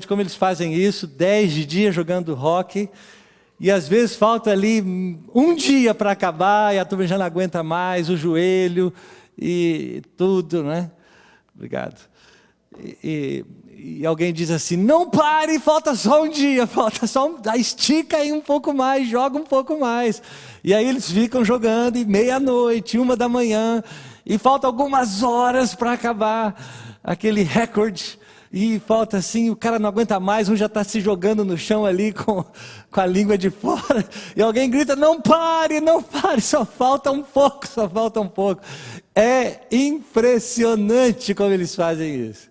como eles fazem isso, 10 dias jogando hóquei, e às vezes falta ali um dia para acabar, e a turma já não aguenta mais, o joelho e tudo, né? Obrigado. E alguém diz assim, não pare, falta só um dia, falta só estica aí um pouco mais, joga um pouco mais. E aí eles ficam jogando, e meia-noite, 1h, e falta algumas horas para acabar aquele recorde. E falta assim, o cara não aguenta mais, um já está se jogando no chão ali com a língua de fora. E alguém grita, não pare, só falta um pouco, só falta um pouco. É impressionante como eles fazem isso.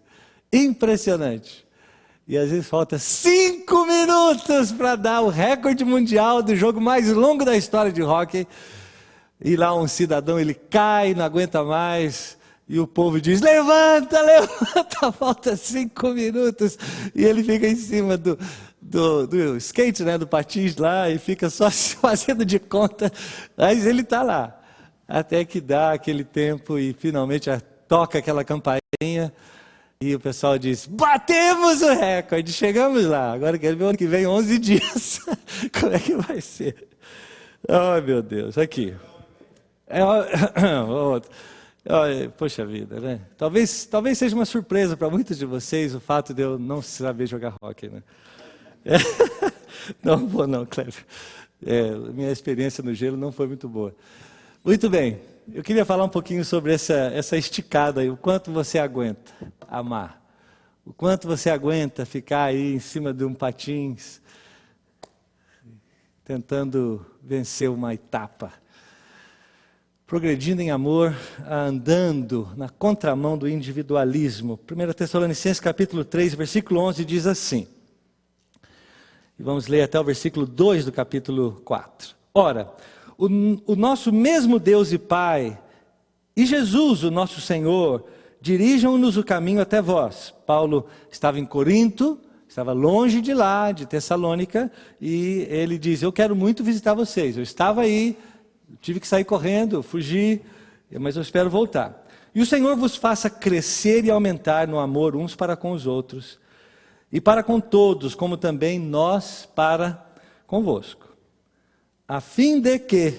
Impressionante. E às vezes falta 5 minutos para dar o recorde mundial do jogo mais longo da história de hóquei. E lá um cidadão, ele cai, não aguenta mais. E o povo diz, levanta, falta 5 minutos. E ele fica em cima do skate, né, do patins lá, e fica só se fazendo de conta. Mas ele está lá, até que dá aquele tempo e finalmente toca aquela campainha. E o pessoal diz, batemos o recorde, chegamos lá. Agora quero ver o ano que vem, 11 dias. Como é que vai ser? Oh, meu Deus, aqui. Poxa vida, né? Talvez seja uma surpresa para muitos de vocês o fato de eu não saber jogar hóquei, né? Não vou não, Cleber. Minha experiência no gelo não foi muito boa. Muito bem, eu queria falar um pouquinho sobre essa esticada aí, o quanto você aguenta amar, o quanto você aguenta ficar aí em cima de um patins, tentando vencer uma etapa. Progredindo em amor, andando na contramão do individualismo. 1 Tessalonicenses capítulo 3, versículo 11 diz assim. E vamos ler até o versículo 2 do capítulo 4. Ora, o nosso mesmo Deus e Pai, e Jesus, o nosso Senhor, dirijam-nos o caminho até vós. Paulo estava em Corinto, estava longe de lá, de Tessalônica, e ele diz, eu quero muito visitar vocês. Eu estava aí, tive que sair correndo, fugir, mas eu espero voltar. E o Senhor vos faça crescer e aumentar no amor uns para com os outros, e para com todos, como também nós para convosco. A fim de que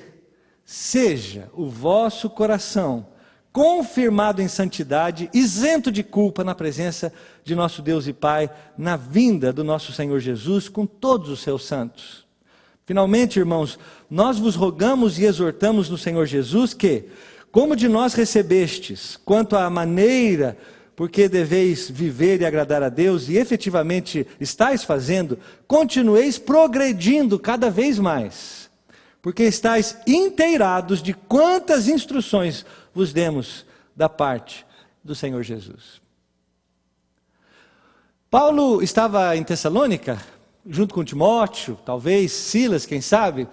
seja o vosso coração confirmado em santidade, isento de culpa na presença de nosso Deus e Pai, na vinda do nosso Senhor Jesus com todos os seus santos. Finalmente, irmãos, nós vos rogamos e exortamos no Senhor Jesus que, como de nós recebestes, quanto à maneira porque deveis viver e agradar a Deus, e efetivamente estáis fazendo, continueis progredindo cada vez mais, porque estáis inteirados de quantas instruções vos demos da parte do Senhor Jesus. Paulo estava em Tessalônica, junto com Timóteo, talvez Silas, quem sabe,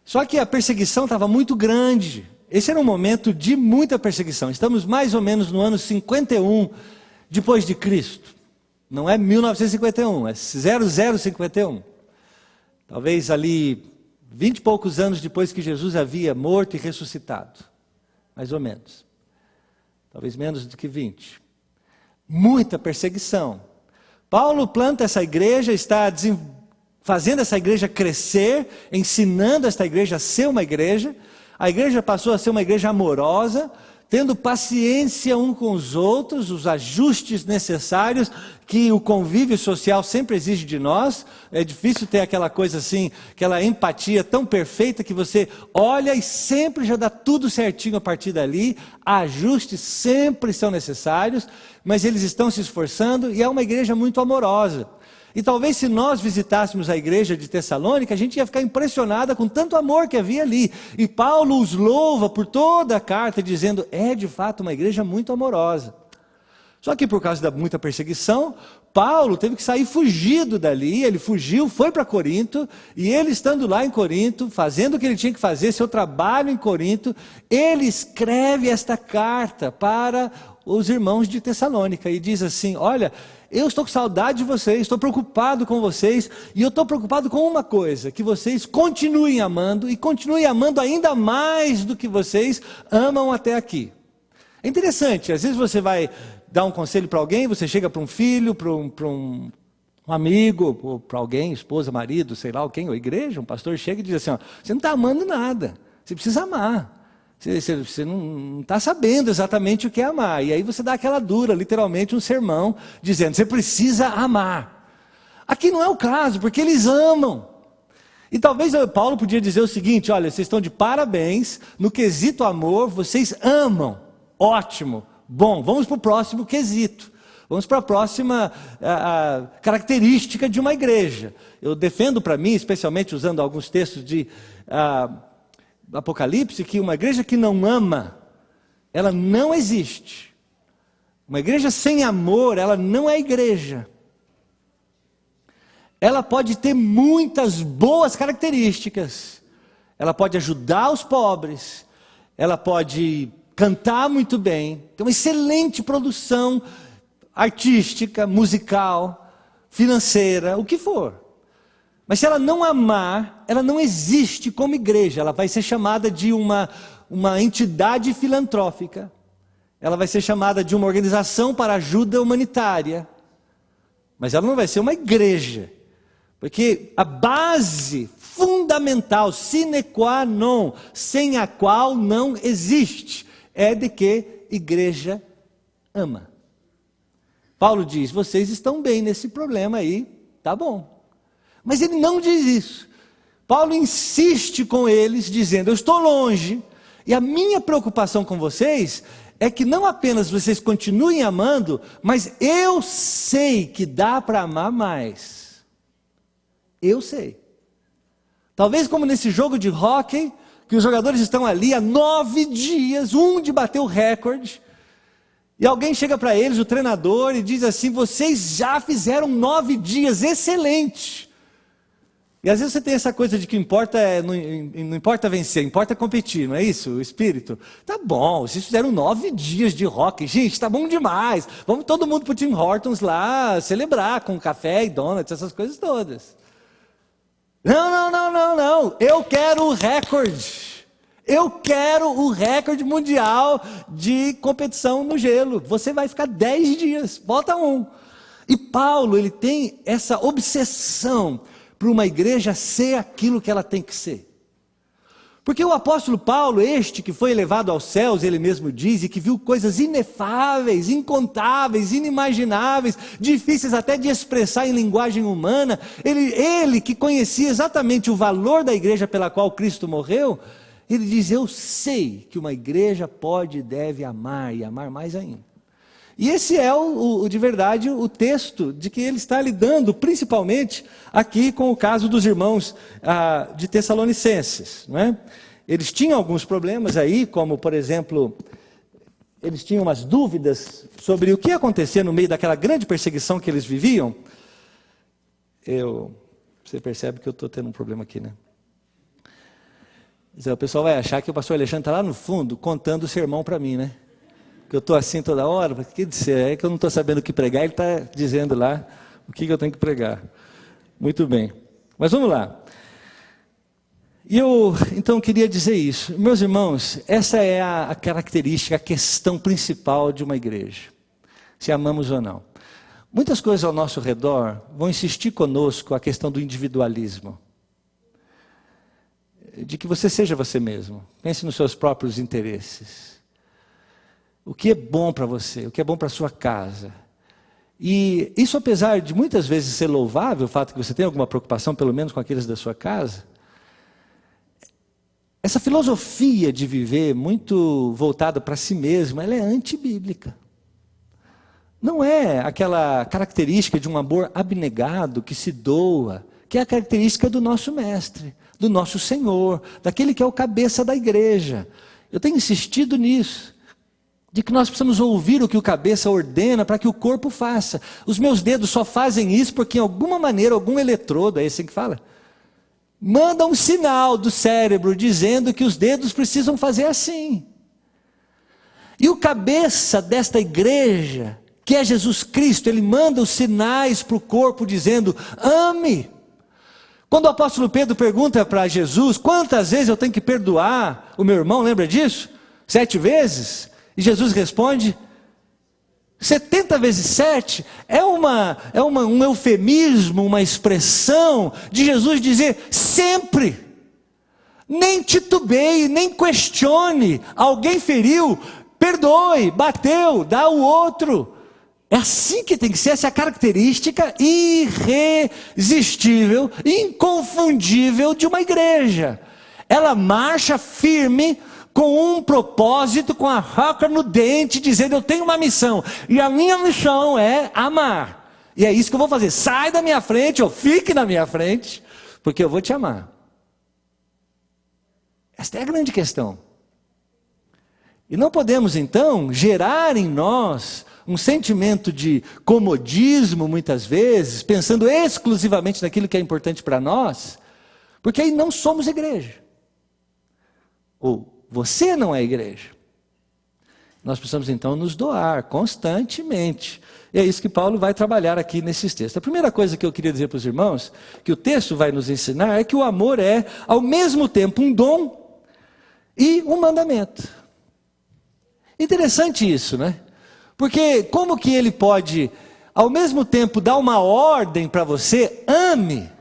só que a perseguição estava muito grande. Esse era um momento de muita perseguição. Estamos mais ou menos no ano 51 depois de Cristo. Não é 1951, é 0051. Talvez ali 20 e poucos anos depois que Jesus havia morto e ressuscitado. Mais ou menos. Talvez menos do que 20. Muita perseguição. Paulo planta essa igreja, está fazendo essa igreja crescer, ensinando esta igreja a ser uma igreja. A igreja passou a ser uma igreja amorosa, tendo paciência um com os outros, os ajustes necessários que o convívio social sempre exige de nós. É difícil ter aquela coisa assim, aquela empatia tão perfeita que você olha e sempre já dá tudo certinho a partir dali. Ajustes sempre são necessários, mas eles estão se esforçando e é uma igreja muito amorosa. E talvez se nós visitássemos a igreja de Tessalônica, a gente ia ficar impressionada com tanto amor que havia ali. E Paulo os louva por toda a carta, dizendo, é de fato uma igreja muito amorosa. Só que por causa da muita perseguição, Paulo teve que sair fugido dali, ele fugiu, foi para Corinto, e ele estando lá em Corinto, fazendo o que ele tinha que fazer, seu trabalho em Corinto, ele escreve esta carta para os irmãos de Tessalônica, e diz assim, olha, eu estou com saudade de vocês, estou preocupado com vocês, e eu estou preocupado com uma coisa, que vocês continuem amando, e continuem amando ainda mais do que vocês amam até aqui. É interessante, às vezes você vai dar um conselho para alguém, você chega para um filho, para um Um amigo, ou para alguém, esposa, marido, sei lá, quem, ou igreja, um pastor chega e diz assim, ó, você não está amando nada, você precisa amar. Você não está sabendo exatamente o que é amar. E aí você dá aquela dura, literalmente um sermão, dizendo, você precisa amar. Aqui não é o caso, porque eles amam. E talvez Paulo podia dizer o seguinte, olha, vocês estão de parabéns, no quesito amor, vocês amam. Ótimo, bom, vamos para o próximo quesito. Vamos para a próxima característica de uma igreja. Eu defendo para mim, especialmente usando alguns textos de Apocalipse, que uma igreja que não ama, ela não existe. Uma igreja sem amor, ela não é igreja. Ela pode ter muitas boas características. Ela pode ajudar os pobres. Ela pode cantar muito bem. Ter uma excelente produção artística, musical, financeira, o que for. Mas se ela não amar, ela não existe como igreja. Ela vai ser chamada de uma entidade filantrópica. Ela vai ser chamada de uma organização para ajuda humanitária. Mas ela não vai ser uma igreja. Porque a base fundamental, sine qua non, sem a qual não existe, é de que igreja ama. Paulo diz, vocês estão bem nesse problema aí, tá bom. Mas ele não diz isso. Paulo insiste com eles, dizendo, eu estou longe, e a minha preocupação com vocês é que não apenas vocês continuem amando, mas eu sei que dá para amar mais. Eu sei. Talvez como nesse jogo de hóquei, que os jogadores estão ali há 9 dias, um de bater o recorde, e alguém chega para eles, o treinador, e diz assim, vocês já fizeram 9 dias, excelente. E às vezes você tem essa coisa de que não importa vencer, importa competir, não é isso? O espírito. Tá bom, vocês fizeram 9 dias de hóquei, gente, tá bom demais. Vamos todo mundo para o Tim Hortons lá, celebrar com café e donuts, essas coisas todas. Não, eu quero o recorde. Eu quero o recorde mundial de competição no gelo. Você vai ficar 10 dias, bota um. E Paulo, ele tem essa obsessão para uma igreja ser aquilo que ela tem que ser. Porque o apóstolo Paulo, este que foi elevado aos céus, ele mesmo diz, e que viu coisas inefáveis, incontáveis, inimagináveis, difíceis até de expressar em linguagem humana, ele que conhecia exatamente o valor da igreja pela qual Cristo morreu, ele diz, eu sei que uma igreja pode e deve amar, e amar mais ainda. E esse é de verdade o texto de que ele está lidando, principalmente aqui com o caso dos irmãos de Tessalonicenses. Não é? Eles tinham alguns problemas aí, como por exemplo, eles tinham umas dúvidas sobre o que acontecia no meio daquela grande perseguição que eles viviam. Você percebe que eu estou tendo um problema aqui, né? O pessoal vai achar que o pastor Alexandre está lá no fundo contando o sermão para mim, né? Que eu estou assim toda hora, que dizer, é que eu não estou sabendo o que pregar, ele está dizendo lá o que eu tenho que pregar. Muito bem, mas vamos lá. E eu então queria dizer isso, meus irmãos, essa é a característica, a questão principal de uma igreja, se amamos ou não. Muitas coisas ao nosso redor vão insistir conosco a questão do individualismo. De que você seja você mesmo, pense nos seus próprios interesses. O que é bom para você, o que é bom para a sua casa. E isso, apesar de muitas vezes ser louvável, o fato que você tem alguma preocupação, pelo menos com aqueles da sua casa, essa filosofia de viver muito voltada para si mesmo, ela é antibíblica. Não é aquela característica de um amor abnegado que se doa, que é a característica do nosso mestre, do nosso Senhor, daquele que é o cabeça da igreja. Eu tenho insistido nisso, de que nós precisamos ouvir o que o cabeça ordena para que o corpo faça. Os meus dedos só fazem isso porque em alguma maneira, algum eletrodo, é assim que fala, manda um sinal do cérebro dizendo que os dedos precisam fazer assim. E o cabeça desta igreja, que é Jesus Cristo, ele manda os sinais para o corpo dizendo, ame. Quando o apóstolo Pedro pergunta para Jesus, quantas vezes eu tenho que perdoar o meu irmão, lembra disso? 7 vezes? E Jesus responde, 70 vezes 7 é um eufemismo, uma expressão de Jesus dizer sempre. Nem titubeie, nem questione. Alguém feriu, perdoe, bateu, dá o outro. É assim que tem que ser, essa é a característica irresistível, inconfundível de uma igreja. Ela marcha firme, com um propósito, com a faca no dente, dizendo: eu tenho uma missão, e a minha missão é amar. E é isso que eu vou fazer. Sai da minha frente, ou fique na minha frente, porque eu vou te amar. Esta é a grande questão. E não podemos então gerar em nós um sentimento de comodismo muitas vezes, pensando exclusivamente naquilo que é importante para nós, porque aí não somos igreja. Ou você não é igreja. Nós precisamos então nos doar constantemente. E é isso que Paulo vai trabalhar aqui nesses textos. A primeira coisa que eu queria dizer para os irmãos, que o texto vai nos ensinar, é que o amor é ao mesmo tempo um dom e um mandamento. Interessante isso, né? Porque como que ele pode, ao mesmo tempo, dar uma ordem para você: ame?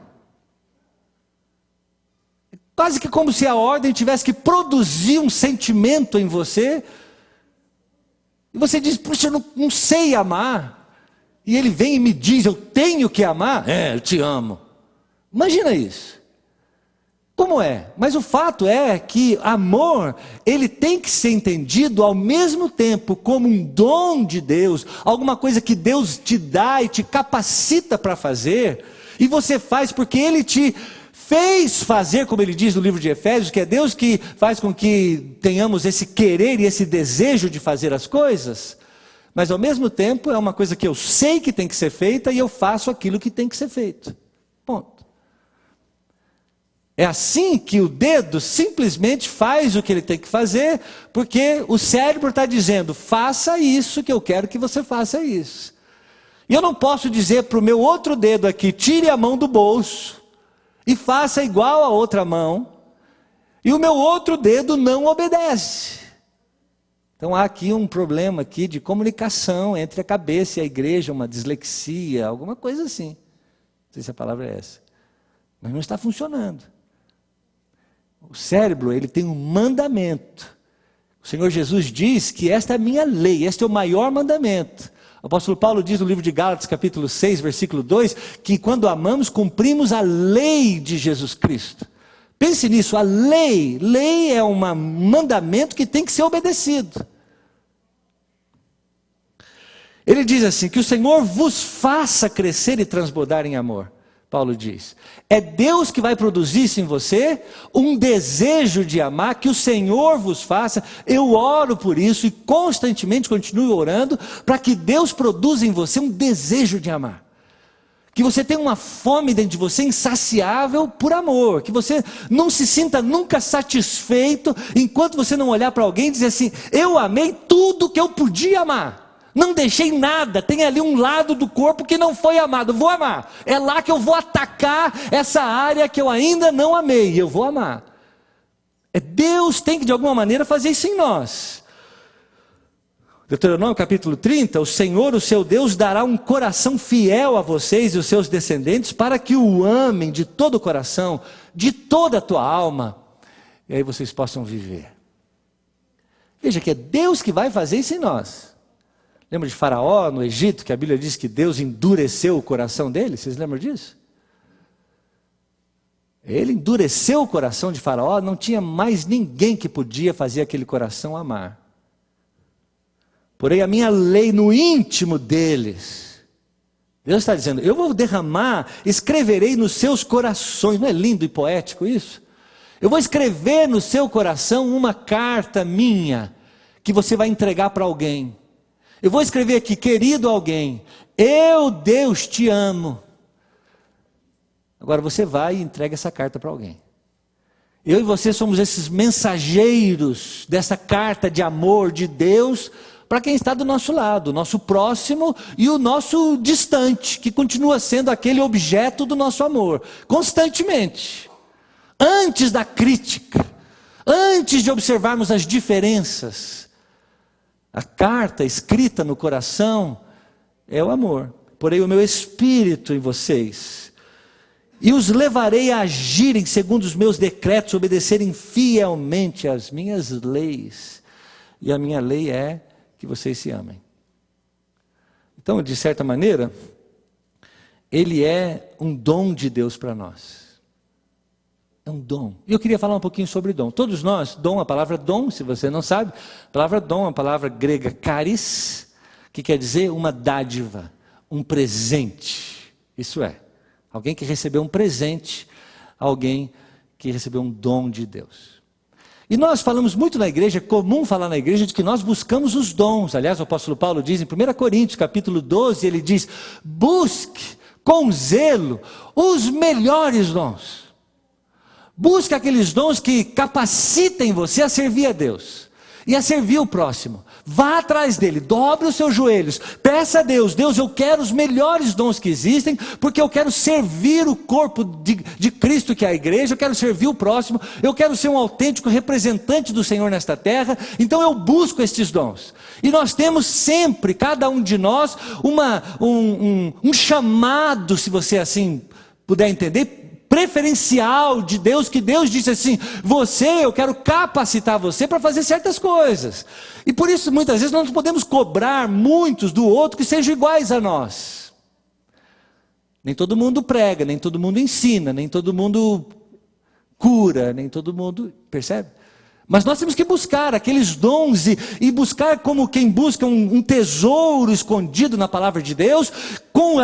Quase que como se a ordem tivesse que produzir um sentimento em você. E você diz: puxa, eu não sei amar. E ele vem e me diz: eu tenho que amar? Eu te amo. Imagina isso. Como é? Mas o fato é que amor, ele tem que ser entendido ao mesmo tempo como um dom de Deus, alguma coisa que Deus te dá e te capacita para fazer, e você faz porque Ele te fez fazer, como ele diz no livro de Efésios, que é Deus que faz com que tenhamos esse querer e esse desejo de fazer as coisas, mas ao mesmo tempo é uma coisa que eu sei que tem que ser feita e eu faço aquilo que tem que ser feito. Ponto. É assim que o dedo simplesmente faz o que ele tem que fazer, porque o cérebro está dizendo: faça isso que eu quero que você faça isso. E eu não posso dizer para o meu outro dedo aqui: tire a mão do bolso e faça igual a outra mão, e o meu outro dedo não obedece. Então há aqui um problema aqui de comunicação entre a cabeça e a igreja, uma dislexia, alguma coisa assim. Não sei se a palavra é essa. Mas não está funcionando. O cérebro, ele tem um mandamento. O Senhor Jesus diz que esta é a minha lei, este é o maior mandamento. O apóstolo Paulo diz no livro de Gálatas, capítulo 6, versículo 2, que quando amamos, cumprimos a lei de Jesus Cristo. Pense nisso, a lei é um mandamento que tem que ser obedecido. Ele diz assim, que o Senhor vos faça crescer e transbordar em amor. Paulo diz, é Deus que vai produzir isso em você, um desejo de amar, que o Senhor vos faça. Eu oro por isso e constantemente continuo orando, para que Deus produza em você um desejo de amar. Que você tenha uma fome dentro de você insaciável por amor, que você não se sinta nunca satisfeito, enquanto você não olhar para alguém e dizer assim, eu amei tudo que eu podia amar. Não deixei nada, tem ali um lado do corpo que não foi amado, vou amar. É lá que eu vou atacar essa área que eu ainda não amei, eu vou amar. Deus tem que de alguma maneira fazer isso em nós. Deuteronômio capítulo 30, o Senhor, o seu Deus, dará um coração fiel a vocês e os seus descendentes, para que o amem de todo o coração, de toda a tua alma, e aí vocês possam viver. Veja que é Deus que vai fazer isso em nós. Lembra de Faraó no Egito, que a Bíblia diz que Deus endureceu o coração dele? Vocês lembram disso? Ele endureceu o coração de Faraó, não tinha mais ninguém que podia fazer aquele coração amar. Porém, a minha lei no íntimo deles, Deus está dizendo, eu vou derramar, escreverei nos seus corações. Não é lindo e poético isso? Eu vou escrever no seu coração uma carta minha, que você vai entregar para alguém. Eu vou escrever aqui, querido alguém, eu, Deus, te amo. Agora você vai e entrega essa carta para alguém. Eu e você somos esses mensageiros dessa carta de amor de Deus para quem está do nosso lado, o nosso próximo e o nosso distante, que continua sendo aquele objeto do nosso amor, constantemente. Antes da crítica, antes de observarmos as diferenças, A carta escrita no coração é o amor. Porém o meu espírito em vocês. E os levarei a agirem segundo os meus decretos, obedecerem fielmente às minhas leis. E a minha lei é que vocês se amem. Então, de certa maneira, ele é um dom de Deus para nós. É um dom. E eu queria falar um pouquinho sobre dom. Todos nós, dom, a palavra dom, se você não sabe, a palavra dom é uma palavra grega charis, que quer dizer uma dádiva, um presente. Isso é, alguém que recebeu um presente, alguém que recebeu um dom de Deus. E nós falamos muito na igreja, é comum falar na igreja de que nós buscamos os dons. Aliás, o apóstolo Paulo diz em 1 Coríntios, capítulo 12, ele diz, busque com zelo os melhores dons. Busque aqueles dons que capacitem você a servir a Deus e a servir o próximo. Vá atrás dele, dobre os seus joelhos, peça a Deus, Deus, eu quero os melhores dons que existem, porque eu quero servir o corpo de Cristo, que é a igreja, eu quero servir o próximo, eu quero ser um autêntico representante do Senhor nesta terra, então eu busco estes dons. E nós temos sempre, cada um de nós, um chamado, se você assim puder entender, preferencial de Deus, que Deus disse assim, eu quero capacitar você para fazer certas coisas. E por isso muitas vezes nós não podemos cobrar muitos do outro que sejam iguais a nós. Nem todo mundo prega, nem todo mundo ensina, nem todo mundo cura, nem todo mundo, percebe? Mas nós temos que buscar aqueles dons e buscar como quem busca um tesouro escondido na palavra de Deus, com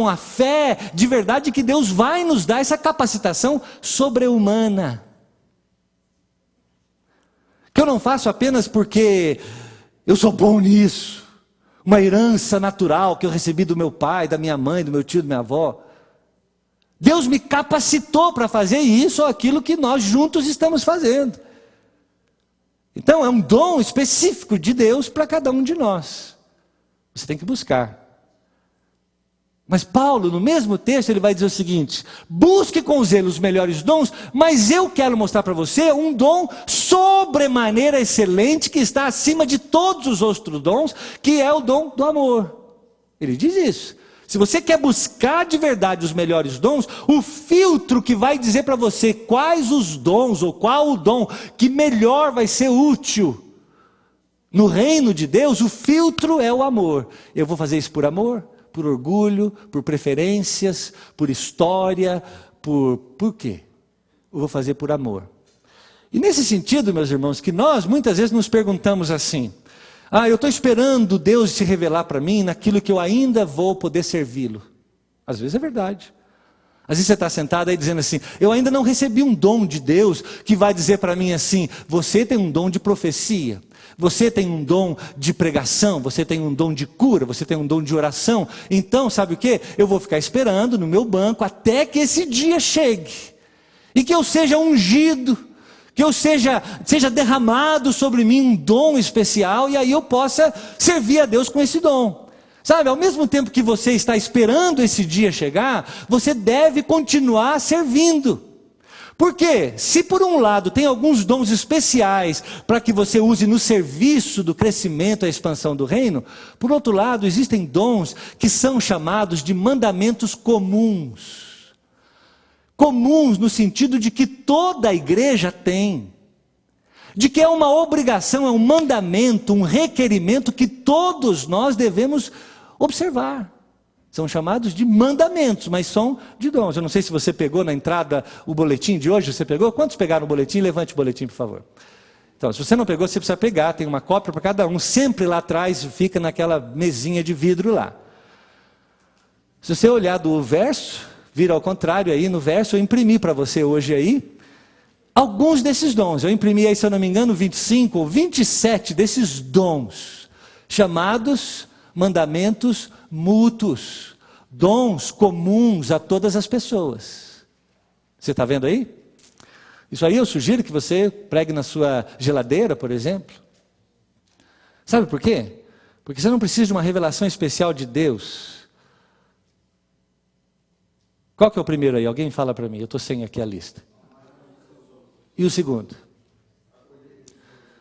a fé de verdade que Deus vai nos dar essa capacitação sobre-humana. Que eu não faço apenas porque eu sou bom nisso, uma herança natural que eu recebi do meu pai, da minha mãe, do meu tio, da minha avó. Deus me capacitou para fazer isso ou aquilo que nós juntos estamos fazendo. Então é um dom específico de Deus para cada um de nós. Você tem que buscar. Mas Paulo, no mesmo texto, ele vai dizer o seguinte: busque com zelo os melhores dons, mas eu quero mostrar para você um dom sobremaneira excelente, que está acima de todos os outros dons, que é o dom do amor. Ele diz isso. Se você quer buscar de verdade os melhores dons, o filtro que vai dizer para você quais os dons, ou qual o dom que melhor vai ser útil no reino de Deus, o filtro é o amor. Eu vou fazer isso por amor, por orgulho, por preferências, por história, por quê? Eu vou fazer por amor. E nesse sentido, meus irmãos, que nós muitas vezes nos perguntamos assim: eu estou esperando Deus se revelar para mim naquilo que eu ainda vou poder servi-lo. Às vezes é verdade. Às vezes você está sentado aí dizendo assim: eu ainda não recebi um dom de Deus que vai dizer para mim assim: você tem um dom de profecia, você tem um dom de pregação, você tem um dom de cura, você tem um dom de oração. Então sabe o que? Eu vou ficar esperando no meu banco até que esse dia chegue, e que eu seja ungido, que eu seja derramado sobre mim um dom especial, e aí eu possa servir a Deus com esse dom. Sabe, ao mesmo tempo que você está esperando esse dia chegar, você deve continuar servindo. Porque se por um lado tem alguns dons especiais para que você use no serviço do crescimento e expansão do reino, por outro lado existem dons que são chamados de mandamentos comuns. Comuns no sentido de que toda a igreja tem, de que é uma obrigação, é um mandamento, um requerimento que todos nós devemos observar. São chamados de mandamentos, mas são de dons. Eu não sei se você pegou na entrada o boletim de hoje, você pegou? Quantos pegaram o boletim? Levante o boletim, por favor. Então, se você não pegou, você precisa pegar, tem uma cópia para cada um, sempre lá atrás, fica naquela mesinha de vidro lá. Se você olhar do verso, vira ao contrário aí no verso, eu imprimi para você hoje aí alguns desses dons. Eu imprimi aí, se eu não me engano, 25 ou 27 desses dons, chamados mandamentos mútuos, dons comuns a todas as pessoas. Você está vendo aí? Isso aí eu sugiro que você pregue na sua geladeira, por exemplo. Sabe por quê? Porque você não precisa de uma revelação especial de Deus. Qual que é o primeiro aí? Alguém fala para mim, eu estou sem aqui a lista. E o segundo?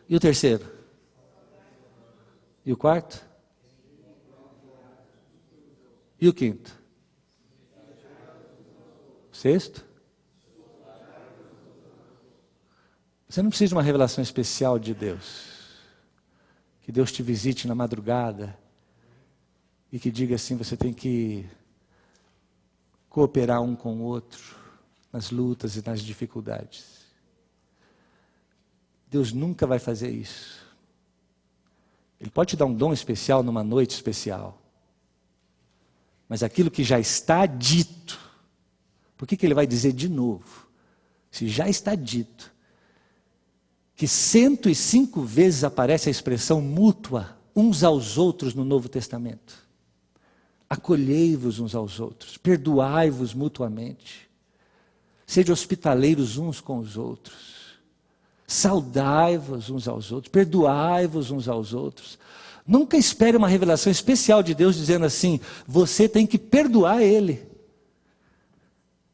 E o terceiro? E o quarto? E o quinto? O sexto? Você não precisa de uma revelação especial de Deus. Que Deus te visite na madrugada e que diga assim, você tem que cooperar um com o outro nas lutas e nas dificuldades. Deus nunca vai fazer isso. Ele pode te dar um dom especial numa noite especial. Mas aquilo que já está dito, por que ele vai dizer de novo? Se já está dito, que 105 vezes aparece a expressão mútua, uns aos outros no Novo Testamento. Acolhei-vos uns aos outros, perdoai-vos mutuamente, sede hospitaleiros uns com os outros, saudai-vos uns aos outros, perdoai-vos uns aos outros. Nunca espere uma revelação especial de Deus dizendo assim, você tem que perdoar ele.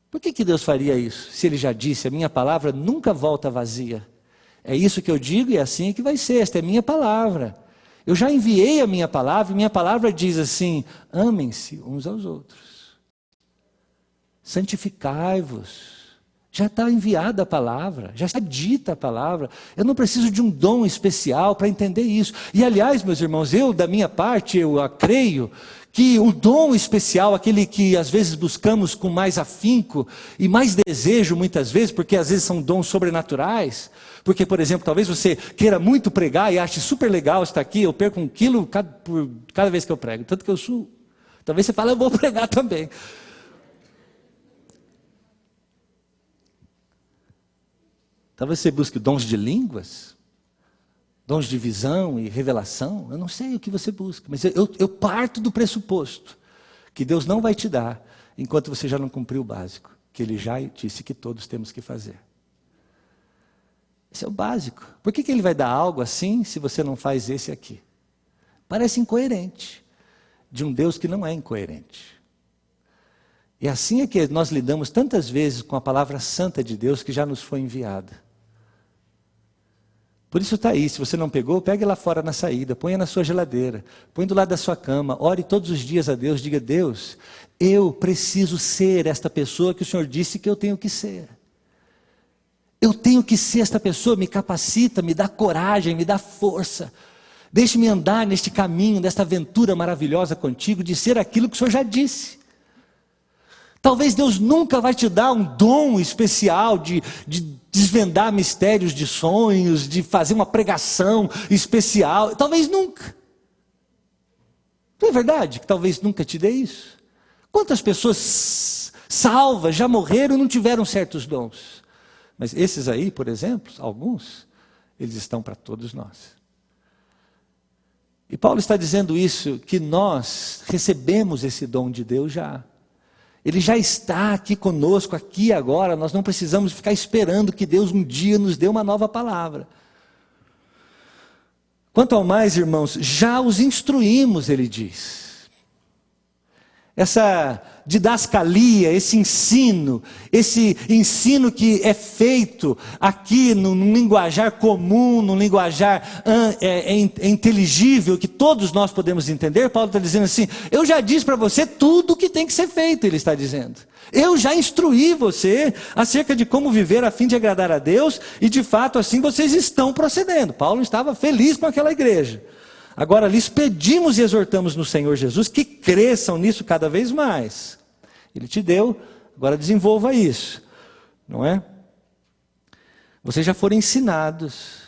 Por que Deus faria isso? Se ele já disse, a minha palavra nunca volta vazia. É isso que eu digo e é assim que vai ser, esta é minha palavra. Eu já enviei a minha palavra e minha palavra diz assim, amem-se uns aos outros. Santificai-vos. Já está enviada a palavra, já está dita a palavra. Eu não preciso de um dom especial para entender isso. E aliás, meus irmãos, eu da minha parte, eu creio que o dom especial, aquele que às vezes buscamos com mais afinco e mais desejo muitas vezes, porque às vezes são dons sobrenaturais, porque por exemplo, talvez você queira muito pregar e ache super legal estar aqui, eu perco 1 quilo por cada vez que eu prego, tanto que eu sou, talvez você fale, eu vou pregar também. Talvez você busque dons de línguas, dons de visão e revelação, eu não sei o que você busca, mas eu parto do pressuposto que Deus não vai te dar enquanto você já não cumpriu o básico, que Ele já disse que todos temos que fazer. Esse é o básico. Por que Ele vai dar algo assim se você não faz esse aqui? Parece incoerente, de um Deus que não é incoerente. E assim é que nós lidamos tantas vezes com a palavra santa de Deus que já nos foi enviada. Por isso está aí, se você não pegou, pegue lá fora na saída, ponha na sua geladeira, põe do lado da sua cama, ore todos os dias a Deus, diga, Deus, eu preciso ser esta pessoa que o Senhor disse que eu tenho que ser. Eu tenho que ser esta pessoa, me capacita, me dá coragem, me dá força. Deixe-me andar neste caminho, nesta aventura maravilhosa contigo, de ser aquilo que o Senhor já disse. Talvez Deus nunca vai te dar um dom especial de desvendar mistérios de sonhos, de fazer uma pregação especial. Talvez nunca. Não é verdade que talvez nunca te dê isso? Quantas pessoas salvas já morreram e não tiveram certos dons? Mas esses aí, por exemplo, alguns, eles estão para todos nós. E Paulo está dizendo isso, que nós recebemos esse dom de Deus já. Ele já está aqui conosco, aqui e agora, nós não precisamos ficar esperando que Deus um dia nos dê uma nova palavra. Quanto ao mais, irmãos, já os instruímos, ele diz. Essa didascalia, esse ensino que é feito aqui num linguajar comum, num linguajar inteligível, que todos nós podemos entender, Paulo está dizendo assim, eu já disse para você tudo o que tem que ser feito, ele está dizendo. Eu já instruí você acerca de como viver a fim de agradar a Deus, e de fato assim vocês estão procedendo. Paulo estava feliz com aquela igreja. Agora lhes pedimos e exortamos no Senhor Jesus que cresçam nisso cada vez mais. Ele te deu, agora desenvolva isso, não é? Vocês já foram ensinados,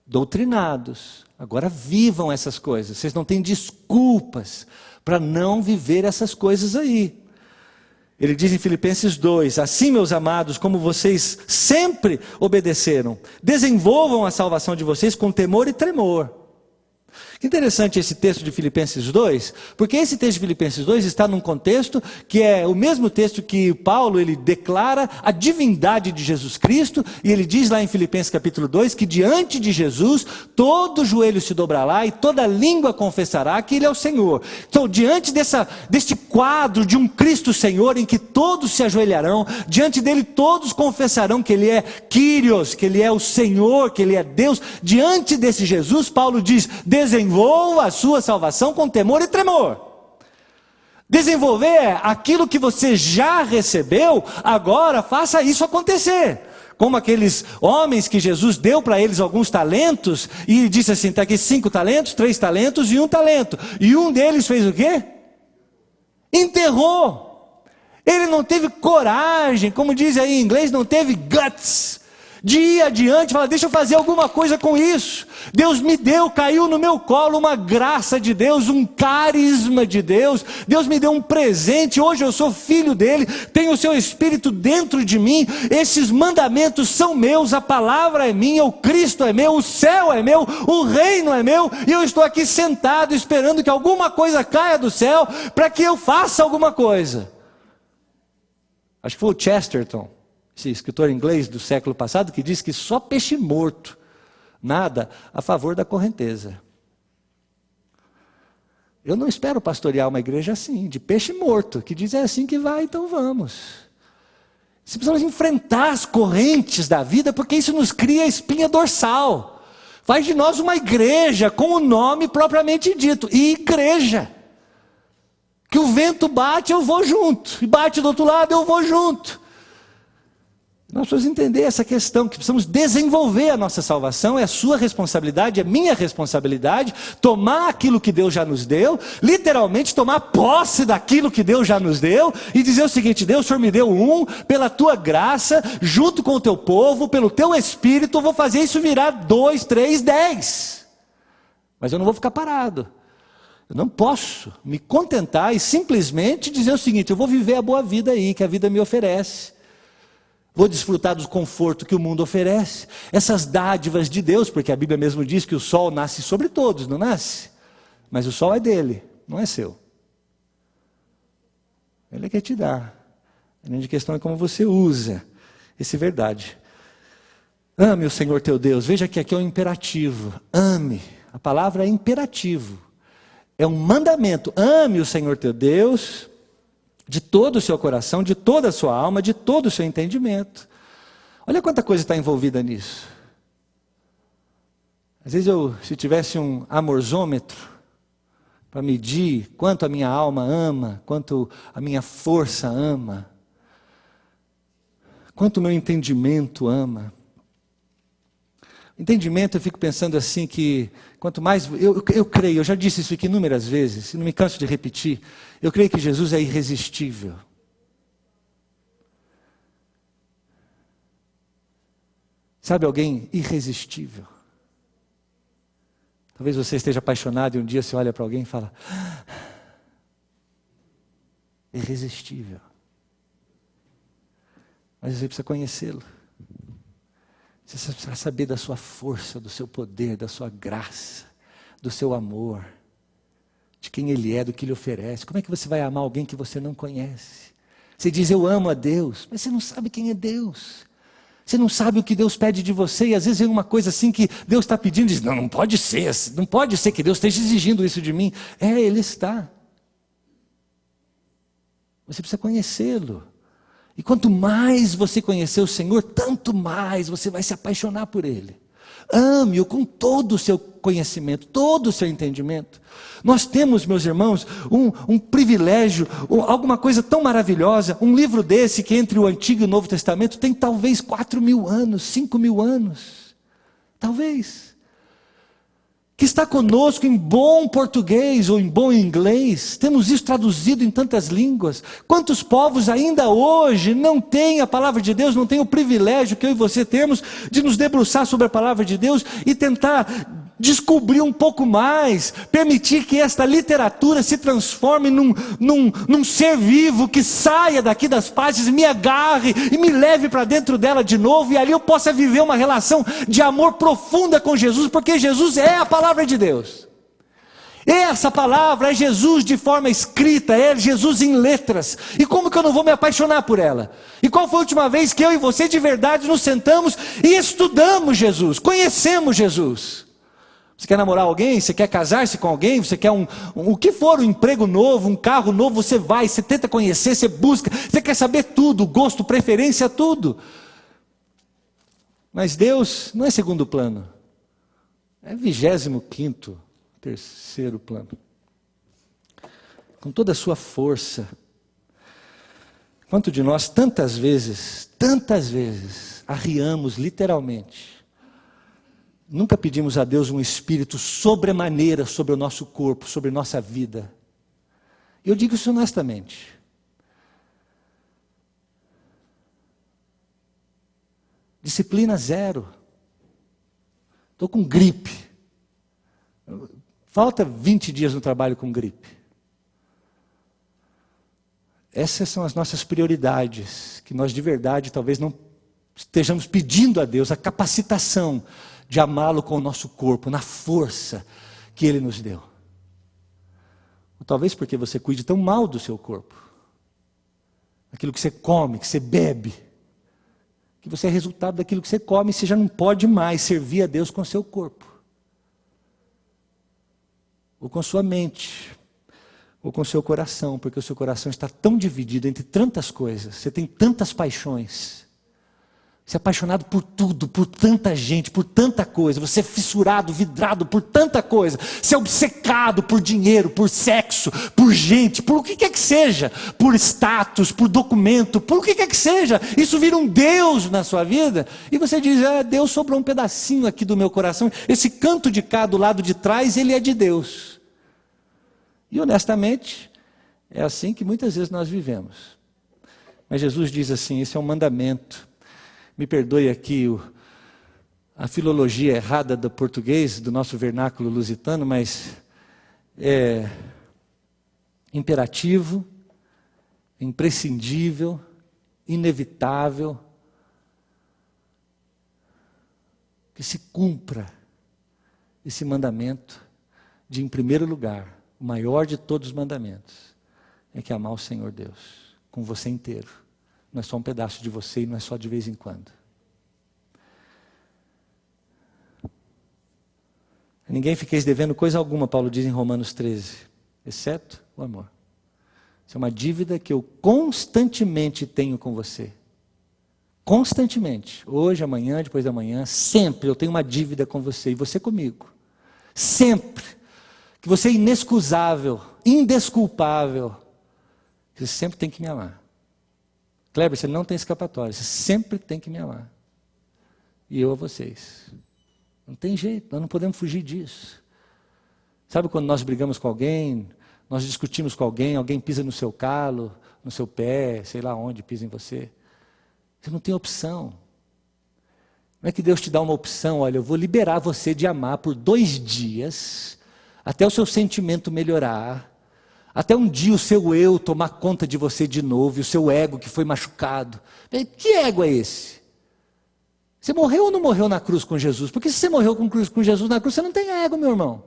doutrinados, agora vivam essas coisas. Vocês não têm desculpas para não viver essas coisas aí. Ele diz em Filipenses 2, assim meus amados, como vocês sempre obedeceram, desenvolvam a salvação de vocês com temor e tremor. Que interessante esse texto de Filipenses 2, porque esse texto de Filipenses 2 está num contexto que é o mesmo texto que Paulo, ele declara a divindade de Jesus Cristo, e ele diz lá em Filipenses capítulo 2, que diante de Jesus, todo joelho se dobrará e toda língua confessará que Ele é o Senhor. Então, diante deste quadro de um Cristo Senhor, em que todos se ajoelharão, diante dele todos confessarão que Ele é Kyrios, que Ele é o Senhor, que Ele é Deus, diante desse Jesus, Paulo diz, desenvolvam desenvolva a sua salvação com temor e tremor. Desenvolver é aquilo que você já recebeu, agora faça isso acontecer. Como aqueles homens que Jesus deu para eles alguns talentos, e disse assim, está aqui 5 talentos, 3 talentos e 1 talento. E um deles fez o quê? Enterrou. Ele não teve coragem, como diz aí em inglês, não teve guts, de ir adiante, falar, deixa eu fazer alguma coisa com isso. Deus me deu, caiu no meu colo uma graça de Deus, um carisma de Deus. Deus me deu um presente, hoje eu sou filho dele, tenho o seu Espírito dentro de mim. Esses mandamentos são meus, a palavra é minha, o Cristo é meu, o céu é meu, o reino é meu. E eu estou aqui sentado esperando que alguma coisa caia do céu, para que eu faça alguma coisa. Acho que foi o Chesterton, esse escritor inglês do século passado, que disse que só peixe morto nada a favor da correnteza. Eu não espero pastorear uma igreja assim, de peixe morto, que diz é assim que vai, então vamos. Se precisamos enfrentar as correntes da vida, porque isso nos cria espinha dorsal. Faz de nós uma igreja com o nome propriamente dito, igreja. Que o vento bate, eu vou junto, e bate do outro lado, eu vou junto. Nós precisamos entender essa questão, que precisamos desenvolver a nossa salvação, é a sua responsabilidade, é minha responsabilidade, tomar aquilo que Deus já nos deu, literalmente tomar posse daquilo que Deus já nos deu, e dizer o seguinte, Deus, o Senhor me deu pela tua graça, junto com o teu povo, pelo teu Espírito, eu vou fazer isso virar 2, 3, 10. Mas eu não vou ficar parado. Eu não posso me contentar e simplesmente dizer o seguinte, eu vou viver a boa vida aí, que a vida me oferece. Vou desfrutar do conforto que o mundo oferece, essas dádivas de Deus, porque a Bíblia mesmo diz que o sol nasce sobre todos, não nasce? Mas o sol é dele, não é seu. Ele quer te dar. A grande questão é como você usa essa verdade. Ame o Senhor teu Deus. Veja que aqui é um imperativo. Ame. A palavra é imperativo. É um mandamento. Ame o Senhor teu Deus de todo o seu coração, de toda a sua alma, de todo o seu entendimento. Olha quanta coisa está envolvida nisso. Às vezes se tivesse um amorzômetro para medir quanto a minha alma ama, quanto a minha força ama, quanto o meu entendimento ama. Entendimento, eu fico pensando assim que, quanto mais, eu creio, eu já disse isso aqui inúmeras vezes, não me canso de repetir, eu creio que Jesus é irresistível. Sabe alguém irresistível? Talvez você esteja apaixonado e um dia você olha para alguém e fala, irresistível. Mas você precisa conhecê-lo. Você precisa saber da sua força, do seu poder, da sua graça, do seu amor, de quem Ele é, do que Ele oferece. Como é que você vai amar alguém que você não conhece? Você diz, eu amo a Deus, mas você não sabe quem é Deus. Você não sabe o que Deus pede de você, e às vezes vem uma coisa assim que Deus está pedindo, e diz, não pode ser que Deus esteja exigindo isso de mim. Ele está. Você precisa conhecê-lo. E quanto mais você conhecer o Senhor, tanto mais você vai se apaixonar por Ele. Ame-o com todo o seu conhecimento, todo o seu entendimento. Nós temos, meus irmãos, um privilégio, alguma coisa tão maravilhosa, um livro desse que entre o Antigo e o Novo Testamento tem talvez 4.000 anos, 5.000 anos, talvez. Que está conosco em bom português ou em bom inglês, temos isso traduzido em tantas línguas. Quantos povos ainda hoje não têm a palavra de Deus, não têm o privilégio que eu e você temos de nos debruçar sobre a palavra de Deus e tentar descobrir um pouco mais, permitir que esta literatura se transforme num ser vivo que saia daqui das páginas, me agarre e me leve para dentro dela de novo, e ali eu possa viver uma relação de amor profunda com Jesus, porque Jesus é a palavra de Deus. Essa palavra é Jesus de forma escrita, é Jesus em letras. E como que eu não vou me apaixonar por ela? E qual foi a última vez que eu e você de verdade nos sentamos e estudamos Jesus, conhecemos Jesus? Você quer namorar alguém? Você quer casar-se com alguém? Você quer o que for, um emprego novo, um carro novo, você vai, você tenta conhecer, você busca, você quer saber tudo, gosto, preferência, tudo. Mas Deus não é segundo plano, é 25º, terceiro plano. Com toda a sua força. Quanto de nós, tantas vezes, arriamos literalmente. Nunca pedimos a Deus um espírito sobremaneira sobre o nosso corpo, sobre nossa vida. Eu digo isso honestamente. Disciplina zero. Estou com gripe. Falta 20 dias no trabalho com gripe. Essas são as nossas prioridades, que nós de verdade talvez não estejamos pedindo a Deus a capacitação de amá-lo com o nosso corpo, na força que Ele nos deu. Ou talvez porque você cuide tão mal do seu corpo, aquilo que você come, que você bebe, que você é resultado daquilo que você come e você já não pode mais servir a Deus com o seu corpo. Ou com sua mente, ou com seu coração, porque o seu coração está tão dividido entre tantas coisas, você tem tantas paixões, você é apaixonado por tudo, por tanta gente, por tanta coisa, você é fissurado, vidrado por tanta coisa, você é obcecado por dinheiro, por sexo, por gente, por o que quer que seja, por status, por documento, por o que quer que seja, isso vira um Deus na sua vida, e você diz, Deus sobrou um pedacinho aqui do meu coração, esse canto de cá do lado de trás, ele é de Deus. E honestamente, é assim que muitas vezes nós vivemos. Mas Jesus diz assim, esse é um mandamento. Me perdoe aqui a filologia errada do português, do nosso vernáculo lusitano, mas é imperativo, imprescindível, inevitável, que se cumpra esse mandamento de, em primeiro lugar, o maior de todos os mandamentos é que amar o Senhor Deus com você inteiro. Não é só um pedaço de você e não é só de vez em quando. Ninguém fiqueis devendo coisa alguma, Paulo diz em Romanos 13, exceto o amor. Isso é uma dívida que eu constantemente tenho com você. Constantemente. Hoje, amanhã, depois da manhã, sempre eu tenho uma dívida com você e você comigo. Sempre. Que você é inexcusável, indesculpável. Você sempre tem que me amar. Kleber, você não tem escapatória, você sempre tem que me amar. E eu a vocês. Não tem jeito, nós não podemos fugir disso. Sabe quando nós brigamos com alguém, nós discutimos com alguém, alguém pisa no seu calo, no seu pé, sei lá onde pisa em você. Você não tem opção. Não é que Deus te dá uma opção, olha, eu vou liberar você de amar por 2 dias, até o seu sentimento melhorar, até um dia o seu eu tomar conta de você de novo, e o seu ego que foi machucado. Que ego é esse? Você morreu ou não morreu na cruz com Jesus? Porque se você morreu com Jesus na cruz, você não tem ego, meu irmão.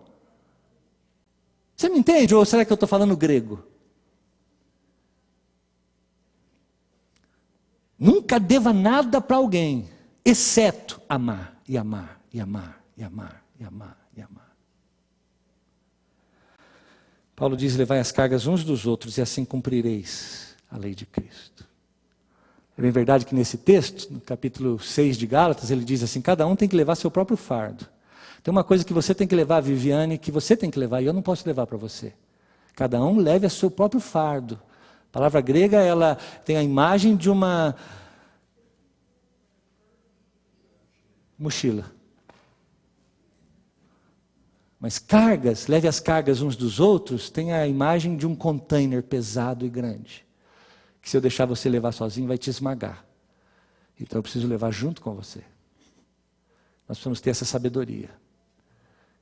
Você me entende? Ou será que eu estou falando grego? Nunca deva nada para alguém, exceto amar, e amar, e amar, e amar, e amar, e amar. Paulo diz, levai as cargas uns dos outros, e assim cumprireis a lei de Cristo. É bem verdade que nesse texto, no capítulo 6 de Gálatas, ele diz assim, cada um tem que levar seu próprio fardo. Tem uma coisa que você tem que levar, Viviane, que você tem que levar, e eu não posso levar para você. Cada um leve o seu próprio fardo. A palavra grega, ela tem a imagem de uma mochila. Mas cargas, leve as cargas uns dos outros, tem a imagem de um container pesado e grande. Que se eu deixar você levar sozinho, vai te esmagar. Então eu preciso levar junto com você. Nós precisamos ter essa sabedoria.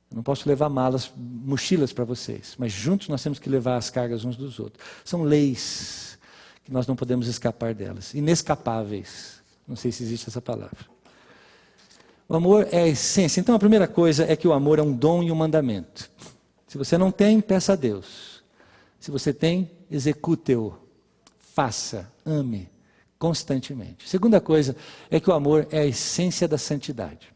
Eu não posso levar mochilas para vocês, mas juntos nós temos que levar as cargas uns dos outros. São leis que nós não podemos escapar delas. Inescapáveis. Não sei se existe essa palavra. O amor é a essência. Então a primeira coisa é que o amor é um dom e um mandamento. Se você não tem, peça a Deus. Se você tem, execute-o. Faça, ame, constantemente. Segunda coisa é que o amor é a essência da santidade.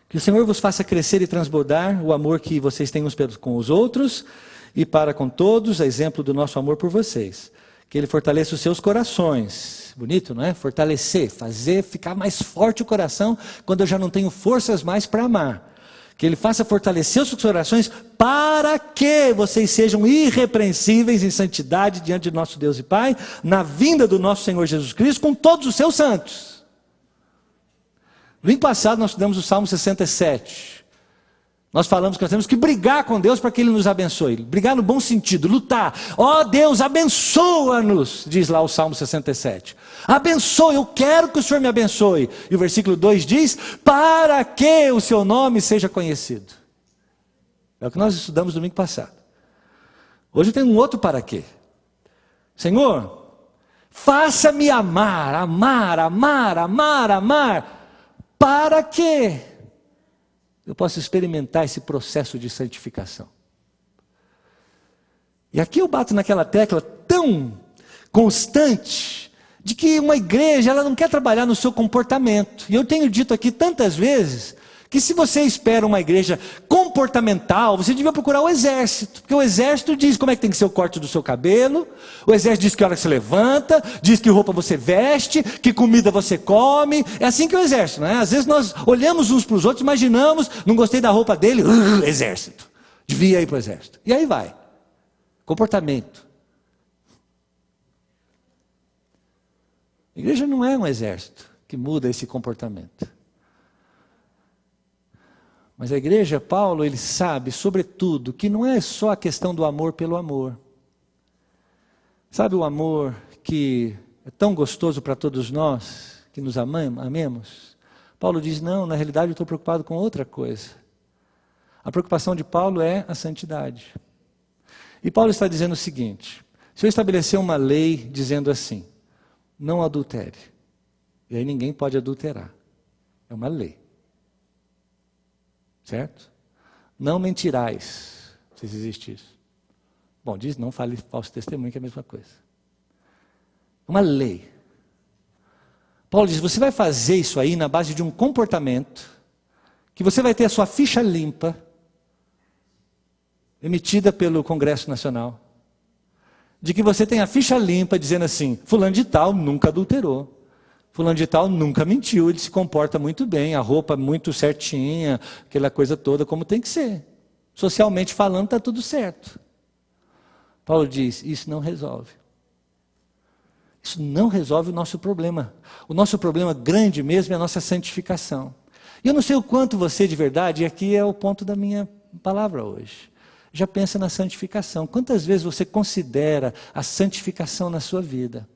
Que o Senhor vos faça crescer e transbordar o amor que vocês têm uns com os outros e para com todos, a exemplo do nosso amor por vocês. Que Ele fortaleça os seus corações. Bonito, não é? Fortalecer, fazer ficar mais forte o coração quando eu já não tenho forças mais para amar. Que Ele faça fortalecer os seus corações para que vocês sejam irrepreensíveis em santidade diante de nosso Deus e Pai, na vinda do nosso Senhor Jesus Cristo com todos os seus santos. No ano passado nós estudamos o Salmo 67. Nós falamos que nós temos que brigar com Deus para que Ele nos abençoe. Brigar no bom sentido, lutar. Ó Deus, abençoa-nos, diz lá o Salmo 67. Abençoe, eu quero que o Senhor me abençoe. E o versículo 2 diz, para que o seu nome seja conhecido. É o que nós estudamos domingo passado. Hoje tem um outro para quê. Senhor, faça-me amar, amar, amar, amar, amar, para que eu possa experimentar esse processo de santificação. E aqui eu bato naquela tecla tão constante, de que uma igreja ela não quer trabalhar no seu comportamento. E eu tenho dito aqui tantas vezes, que se você espera uma igreja comportamental, você devia procurar o exército. Porque o exército diz como é que tem que ser o corte do seu cabelo, o exército diz que hora que você levanta, diz que roupa você veste, que comida você come. É assim que é o exército, não é? Às vezes nós olhamos uns para os outros, imaginamos, não gostei da roupa dele, exército. Devia ir para o exército. E aí vai. Comportamento. A igreja não é um exército que muda esse comportamento. Mas a igreja, Paulo, ele sabe, sobretudo, que não é só a questão do amor pelo amor. Sabe o amor que é tão gostoso para todos nós, que nos amemos? Paulo diz, não, na realidade eu estou preocupado com outra coisa. A preocupação de Paulo é a santidade. E Paulo está dizendo o seguinte, se eu estabelecer uma lei dizendo assim, não adultere, e aí ninguém pode adulterar, é uma lei. Certo? Não mentirais, não sei se existe isso. Bom, diz não fale falso testemunho, que é a mesma coisa. Uma lei. Paulo diz, você vai fazer isso aí na base de um comportamento, que você vai ter a sua ficha limpa, emitida pelo Congresso Nacional, de que você tem a ficha limpa dizendo assim, fulano de tal nunca adulterou. Fulano de tal nunca mentiu, ele se comporta muito bem, a roupa muito certinha, aquela coisa toda como tem que ser. Socialmente falando, está tudo certo. Paulo diz, isso não resolve. Isso não resolve o nosso problema. O nosso problema grande mesmo é a nossa santificação. E eu não sei o quanto você de verdade, e aqui é o ponto da minha palavra hoje, já pensa na santificação. Quantas vezes você considera a santificação na sua vida?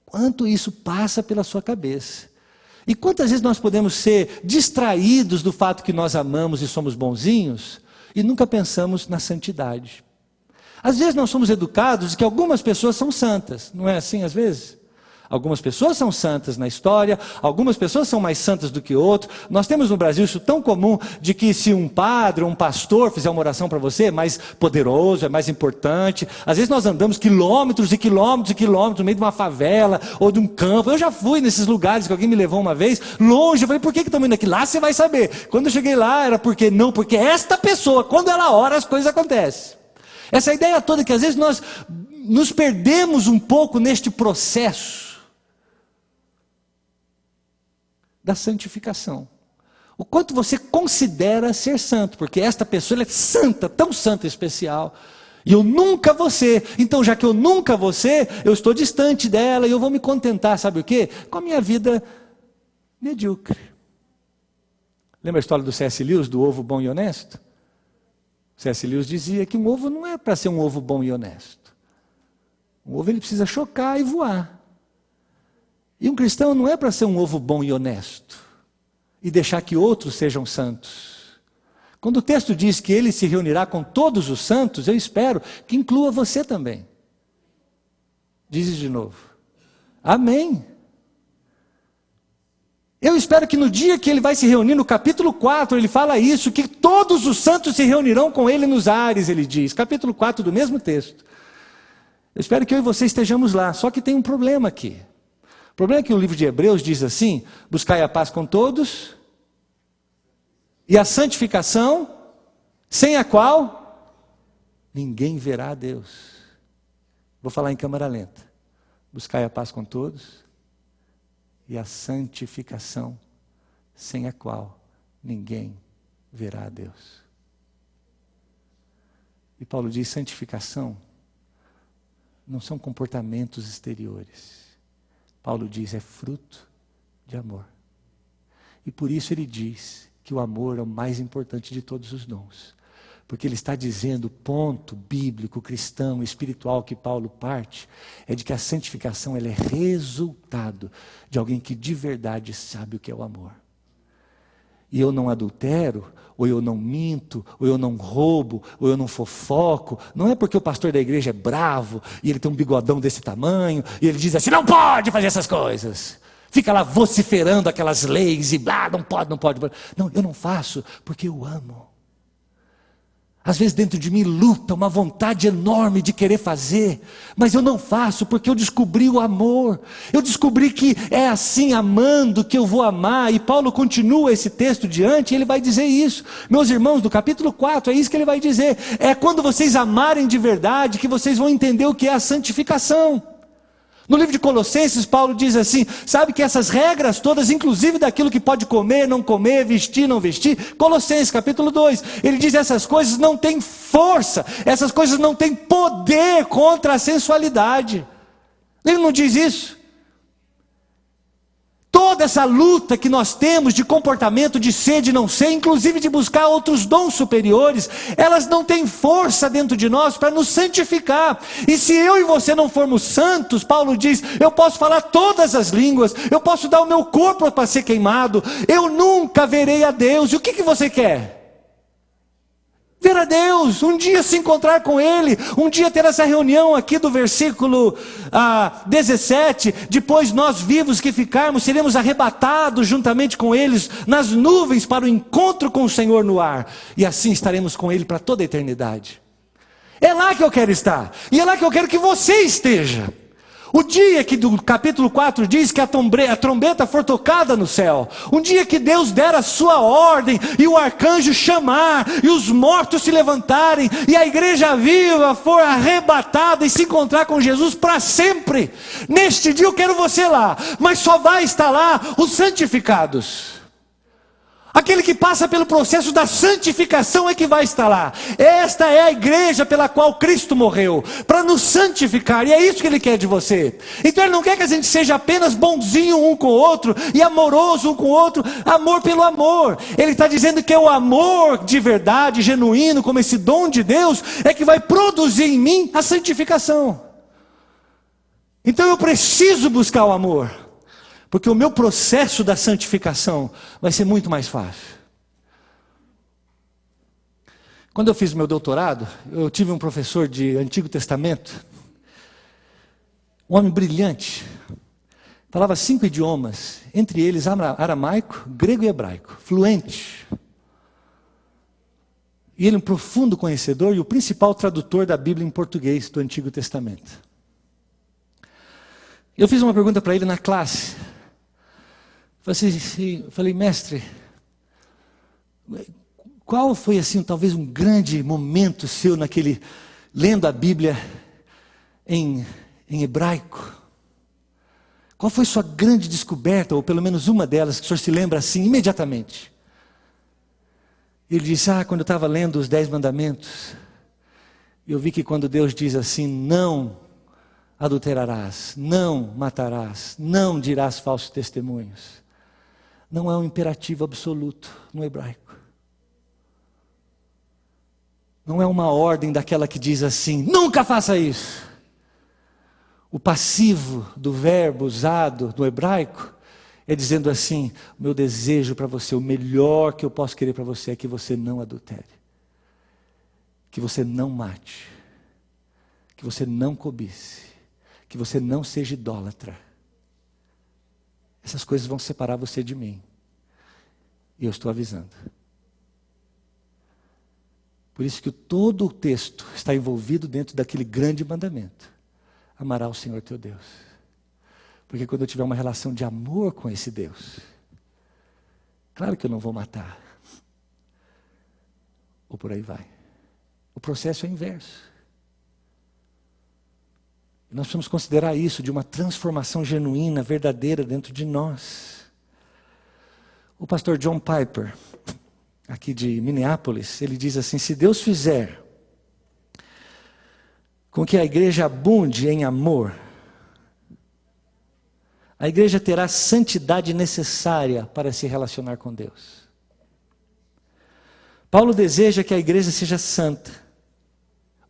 Quanto isso passa pela sua cabeça. E quantas vezes nós podemos ser distraídos do fato que nós amamos e somos bonzinhos e nunca pensamos na santidade. Às vezes nós somos educados de que algumas pessoas são santas, não é assim às vezes? Algumas pessoas são santas na história, algumas pessoas são mais santas do que outros. Nós temos no Brasil isso tão comum de que se um padre ou um pastor fizer uma oração para você, é mais poderoso, é mais importante. Às vezes nós andamos quilômetros e quilômetros e quilômetros no meio de uma favela ou de um campo. Eu já fui nesses lugares que alguém me levou uma vez, longe. Eu falei, por que estamos indo aqui? Lá você vai saber. Quando eu cheguei lá era porque esta pessoa, quando ela ora, as coisas acontecem. Essa ideia toda que às vezes nós nos perdemos um pouco neste processo da santificação. O quanto você considera ser santo, porque esta pessoa ela é santa, tão santa e especial, e eu nunca vou ser. Então já que eu nunca vou ser, eu estou distante dela, e eu vou me contentar, sabe o quê? Com a minha vida medíocre. Lembra a história do C.S. Lewis, do ovo bom e honesto? C.S. Lewis dizia que um ovo não é para ser um ovo bom e honesto. Um ovo ele precisa chocar e voar. E um cristão não é para ser um ovo bom e honesto e deixar que outros sejam santos. Quando o texto diz que ele se reunirá com todos os santos, eu espero que inclua você também. Diz de novo. Amém. Eu espero que no dia que ele vai se reunir, no capítulo 4, ele fala isso, que todos os santos se reunirão com ele nos ares, ele diz. Capítulo 4 do mesmo texto. Eu espero que eu e você estejamos lá, só que tem um problema aqui. O problema é que o livro de Hebreus diz assim, buscai a paz com todos, e a santificação, sem a qual ninguém verá a Deus. Vou falar em câmara lenta. Buscai a paz com todos, e a santificação, sem a qual ninguém verá a Deus. E Paulo diz, santificação não são comportamentos exteriores. Paulo diz, é fruto de amor. E por isso ele diz que o amor é o mais importante de todos os dons. Porque ele está dizendo, o ponto bíblico, cristão, espiritual que Paulo parte, é de que a santificação ela é resultado de alguém que de verdade sabe o que é o amor. E eu não adultero, ou eu não minto, ou eu não roubo, ou eu não fofoco. Não é porque o pastor da igreja é bravo, e ele tem um bigodão desse tamanho, e ele diz assim, não pode fazer essas coisas. Fica lá vociferando aquelas leis, e blá, não pode. Não, eu não faço, porque eu amo. Às vezes dentro de mim luta uma vontade enorme de querer fazer, mas eu não faço porque eu descobri o amor. Eu descobri que é assim amando que eu vou amar. E Paulo continua esse texto diante e ele vai dizer isso. Meus irmãos, do capítulo 4, é isso que ele vai dizer. É quando vocês amarem de verdade que vocês vão entender o que é a santificação. No livro de Colossenses, Paulo diz assim, sabe que essas regras todas, inclusive daquilo que pode comer, não comer, vestir, não vestir, Colossenses capítulo 2, ele diz essas coisas não têm força, essas coisas não têm poder contra a sensualidade. Ele não diz isso? Toda essa luta que nós temos de comportamento, de ser, de não ser, inclusive de buscar outros dons superiores, elas não têm força dentro de nós para nos santificar. E se eu e você não formos santos, Paulo diz, eu posso falar todas as línguas, eu posso dar o meu corpo para ser queimado, eu nunca verei a Deus. E o que você quer? Ver a Deus, um dia se encontrar com Ele, um dia ter essa reunião aqui do versículo 17, depois nós vivos que ficarmos, seremos arrebatados juntamente com eles nas nuvens para o encontro com o Senhor no ar, e assim estaremos com Ele para toda a eternidade. É lá que eu quero estar, e é lá que eu quero que você esteja. O dia que do capítulo 4 diz que a trombeta for tocada no céu, um dia que Deus der a sua ordem, e o arcanjo chamar, e os mortos se levantarem, e a igreja viva for arrebatada e se encontrar com Jesus para sempre. Neste dia eu quero você lá, mas só vai estar lá os santificados. Aquele que passa pelo processo da santificação é que vai estar lá. Esta é a igreja pela qual Cristo morreu, para nos santificar, e é isso que Ele quer de você. Então Ele não quer que a gente seja apenas bonzinho um com o outro, e amoroso um com o outro, amor pelo amor. Ele está dizendo que é o amor de verdade, genuíno, como esse dom de Deus, é que vai produzir em mim a santificação. Então eu preciso buscar o amor, porque o meu processo da santificação vai ser muito mais fácil. Quando eu fiz meu doutorado, eu tive um professor de Antigo Testamento, um homem brilhante, falava 5 idiomas, entre eles aramaico, grego e hebraico, fluente. E ele é um profundo conhecedor e o principal tradutor da Bíblia em português do Antigo Testamento. Eu fiz uma pergunta para ele na classe. Falei, mestre, qual foi assim, talvez um grande momento seu lendo a Bíblia em hebraico? Qual foi sua grande descoberta, ou pelo menos uma delas, que o senhor se lembra assim, imediatamente? Ele disse, quando eu estava lendo os 10 mandamentos, eu vi que quando Deus diz assim, não adulterarás, não matarás, não dirás falsos testemunhos, não é um imperativo absoluto no hebraico. Não é uma ordem daquela que diz assim, nunca faça isso. O passivo do verbo usado no hebraico é dizendo assim, o meu desejo para você, o melhor que eu posso querer para você é que você não adultere, que você não mate, que você não cobice, que você não seja idólatra. Essas coisas vão separar você de mim. E eu estou avisando. Por isso que todo o texto está envolvido dentro daquele grande mandamento. Amará o Senhor teu Deus. Porque quando eu tiver uma relação de amor com esse Deus, claro que eu não vou matar. Ou por aí vai. O processo é inverso. Nós precisamos considerar isso de uma transformação genuína, verdadeira dentro de nós. O pastor John Piper, aqui de Minneapolis, ele diz assim: se Deus fizer com que a igreja abunde em amor, a igreja terá a santidade necessária para se relacionar com Deus. Paulo deseja que a igreja seja santa.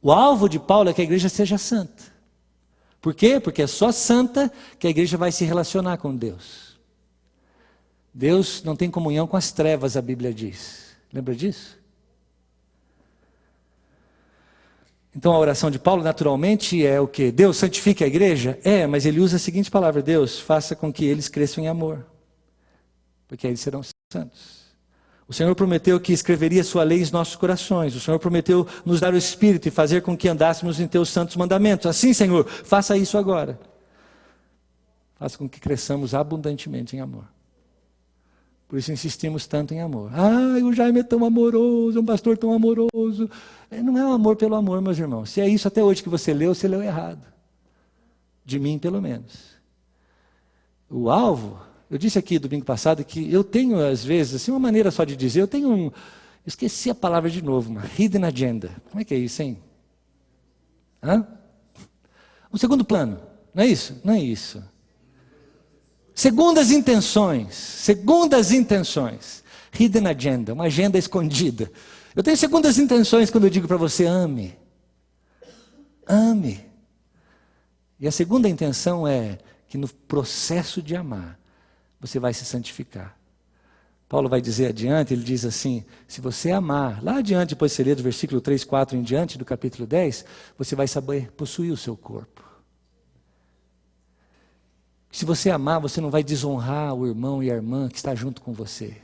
O alvo de Paulo é que a igreja seja santa. Por quê? Porque é só santa que a igreja vai se relacionar com Deus. Deus não tem comunhão com as trevas, a Bíblia diz. Lembra disso? Então a oração de Paulo naturalmente é o quê? Deus santifique a igreja? É, mas ele usa a seguinte palavra: Deus faça com que eles cresçam em amor, porque aí eles serão santos. O Senhor prometeu que escreveria sua lei em nossos corações. O Senhor prometeu nos dar o Espírito e fazer com que andássemos em teus santos mandamentos. Assim, Senhor, faça isso agora. Faça com que cresçamos abundantemente em amor. Por isso insistimos tanto em amor. O Jaime é tão amoroso, é um pastor tão amoroso. Não é um amor pelo amor, meus irmãos. Se é isso até hoje que você leu errado. De mim, pelo menos. O alvo, eu disse aqui domingo passado que eu tenho, às vezes, assim, uma maneira só de dizer, esqueci a palavra de novo, uma hidden agenda. Como é que é isso, hein? Um segundo plano, não é isso? Não é isso. Segundas intenções, hidden agenda, uma agenda escondida. Eu tenho segundas intenções quando eu digo para você: ame. Ame. E a segunda intenção é que no processo de amar, você vai se santificar. Paulo vai dizer adiante, ele diz assim: se você amar, lá adiante, depois você lê do versículo 3, 4 em diante, do capítulo 10, você vai saber possuir o seu corpo. Se você amar, você não vai desonrar o irmão e a irmã que está junto com você.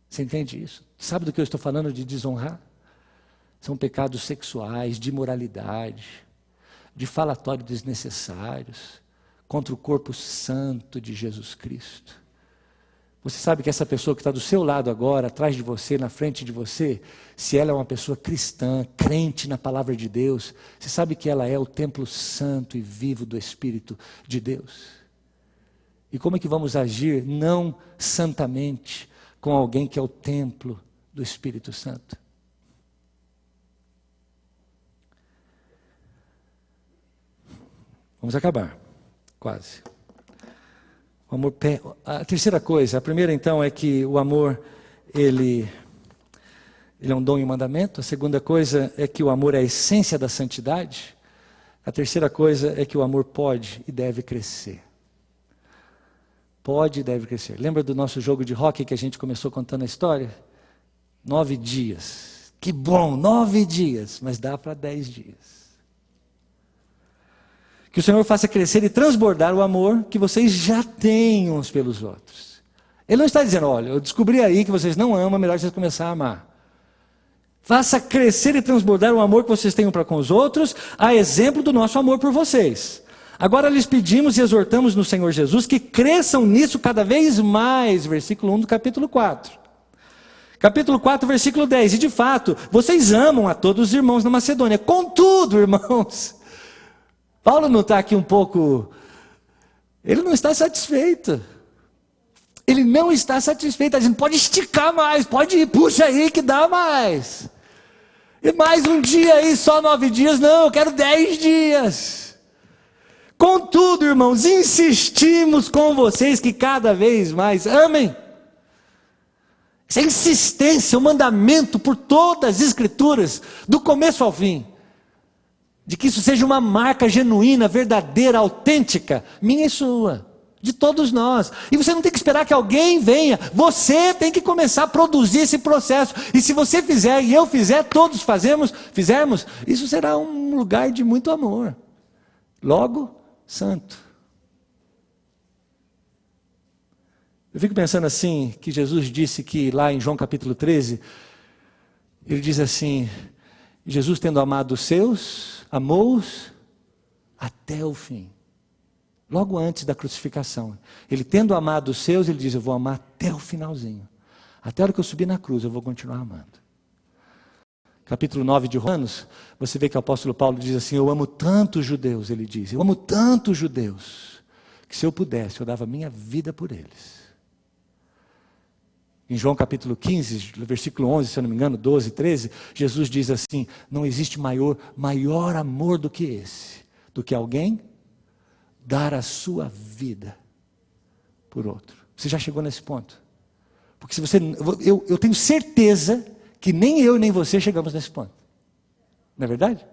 Você entende isso? Sabe do que eu estou falando de desonrar? São pecados sexuais, de imoralidade, de falatórios desnecessários, contra o corpo santo de Jesus Cristo. Você sabe que essa pessoa que está do seu lado agora, atrás de você, na frente de você, se ela é uma pessoa cristã, crente na palavra de Deus, você sabe que ela é o templo santo e vivo do Espírito de Deus. E como é que vamos agir não santamente com alguém que é o templo do Espírito Santo? Vamos acabar, quase. O amor, a terceira coisa, a primeira então é que o amor, ele é um dom e um mandamento. A segunda coisa é que o amor é a essência da santidade. A terceira coisa é que o amor pode e deve crescer. Pode e deve crescer. Lembra do nosso jogo de hóquei que a gente começou contando a história? 9 dias. Que bom, 9 dias, mas dá para 10 dias. Que o Senhor faça crescer e transbordar o amor que vocês já têm uns pelos outros. Ele não está dizendo: olha, eu descobri aí que vocês não amam, é melhor vocês começarem a amar. Faça crescer e transbordar o amor que vocês têm um para com os outros, a exemplo do nosso amor por vocês. Agora lhes pedimos e exortamos no Senhor Jesus que cresçam nisso cada vez mais. Versículo 1 do capítulo 4. Capítulo 4, versículo 10. E de fato, vocês amam a todos os irmãos na Macedônia. Contudo, irmãos, Paulo não está aqui um pouco... Ele não está satisfeito. Ele não está satisfeito. A gente pode esticar mais, pode ir, puxa aí que dá mais. E mais um dia aí, só 9 dias. Não, eu quero 10 dias. Contudo, irmãos, insistimos com vocês que cada vez mais amem. Essa insistência, o mandamento por todas as Escrituras, do começo ao fim, de que isso seja uma marca genuína, verdadeira, autêntica, minha e sua, de todos nós. E você não tem que esperar que alguém venha, você tem que começar a produzir esse processo. E se você fizer e eu fizer, todos fizermos, isso será um lugar de muito amor. Logo, santo. Eu fico pensando assim, que Jesus disse que lá em João capítulo 13, ele diz assim: Jesus tendo amado os seus, amou-os até o fim. Logo antes da crucificação. Ele tendo amado os seus, ele diz: eu vou amar até o finalzinho. Até a hora que eu subir na cruz, eu vou continuar amando. Capítulo 9 de Romanos, você vê que o apóstolo Paulo diz assim: eu amo tanto os judeus, ele diz, eu amo tanto os judeus, que se eu pudesse, eu dava minha vida por eles. Em João capítulo 15, versículo 11, se eu não me engano, 12, 13, Jesus diz assim: não existe maior amor do que esse, do que alguém dar a sua vida por outro. Você já chegou nesse ponto? Porque se você, eu tenho certeza que nem eu nem você chegamos nesse ponto. Não é verdade?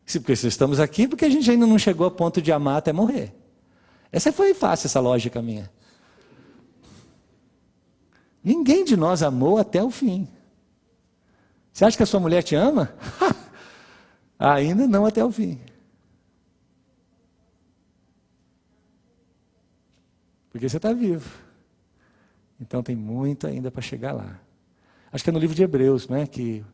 Porque se estamos aqui, porque a gente ainda não chegou a ponto de amar até morrer. Essa foi fácil, essa lógica minha. Ninguém de nós amou até o fim. Você acha que a sua mulher te ama? Ainda não até o fim. Porque você está vivo. Então tem muito ainda para chegar lá. Acho que é no livro de Hebreus, né, que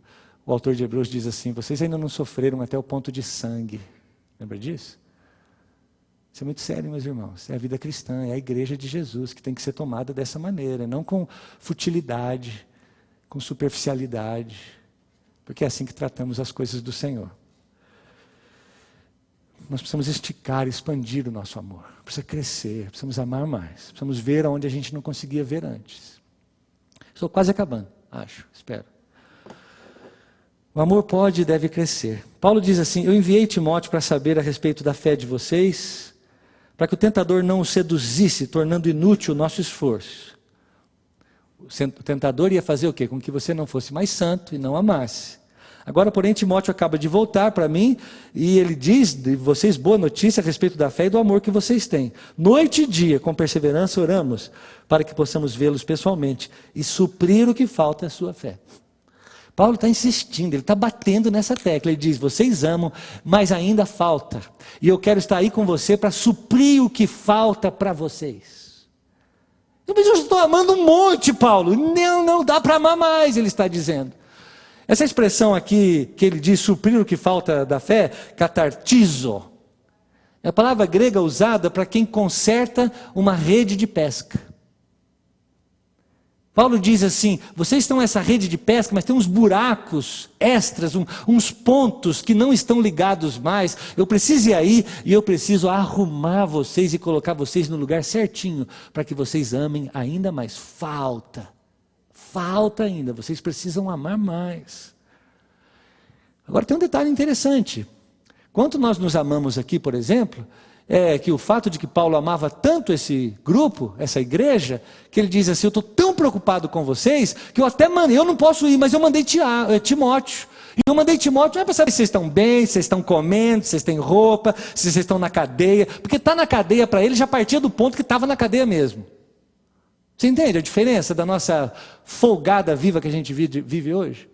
o autor de Hebreus diz assim: vocês ainda não sofreram até o ponto de sangue. Lembra disso? Isso é muito sério, meus irmãos. É a vida cristã, é a igreja de Jesus que tem que ser tomada dessa maneira, não com futilidade, com superficialidade, porque é assim que tratamos as coisas do Senhor. Nós precisamos esticar, expandir o nosso amor. Precisa crescer, precisamos amar mais. Precisamos ver aonde a gente não conseguia ver antes. Estou quase acabando, acho, espero. O amor pode e deve crescer. Paulo diz assim: eu enviei Timóteo para saber a respeito da fé de vocês, para que o tentador não o seduzisse, tornando inútil o nosso esforço. O tentador ia fazer o quê? Com que você não fosse mais santo e não amasse. Agora, porém, Timóteo acaba de voltar para mim e ele diz de vocês boa notícia a respeito da fé e do amor que vocês têm. Noite e dia, com perseverança, oramos para que possamos vê-los pessoalmente e suprir o que falta à sua fé. Paulo está insistindo, ele está batendo nessa tecla. Ele diz: vocês amam, mas ainda falta. E eu quero estar aí com você para suprir o que falta para vocês. Eu estou amando um monte, Paulo. Não dá para amar mais, ele está dizendo. Essa expressão aqui, que ele diz suprir o que falta da fé, katartizo, é a palavra grega usada para quem conserta uma rede de pesca. Paulo diz assim: vocês estão nessa rede de pesca, mas tem uns buracos extras, uns pontos que não estão ligados mais. Eu preciso ir aí e eu preciso arrumar vocês e colocar vocês no lugar certinho, para que vocês amem ainda mais. Falta ainda, vocês precisam amar mais. Agora tem um detalhe interessante. Quanto nós nos amamos aqui, por exemplo, é que o fato de que Paulo amava tanto esse grupo, essa igreja, que ele diz assim: eu estou tão preocupado com vocês, que eu até mandei, eu não posso ir, mas eu mandei Timóteo. E eu mandei Timóteo não é para saber se vocês estão bem, se vocês estão comendo, se vocês têm roupa, se vocês estão na cadeia, porque estar na cadeia para ele já partia do ponto que estava na cadeia mesmo. Você entende a diferença da nossa folgada viva que a gente vive hoje?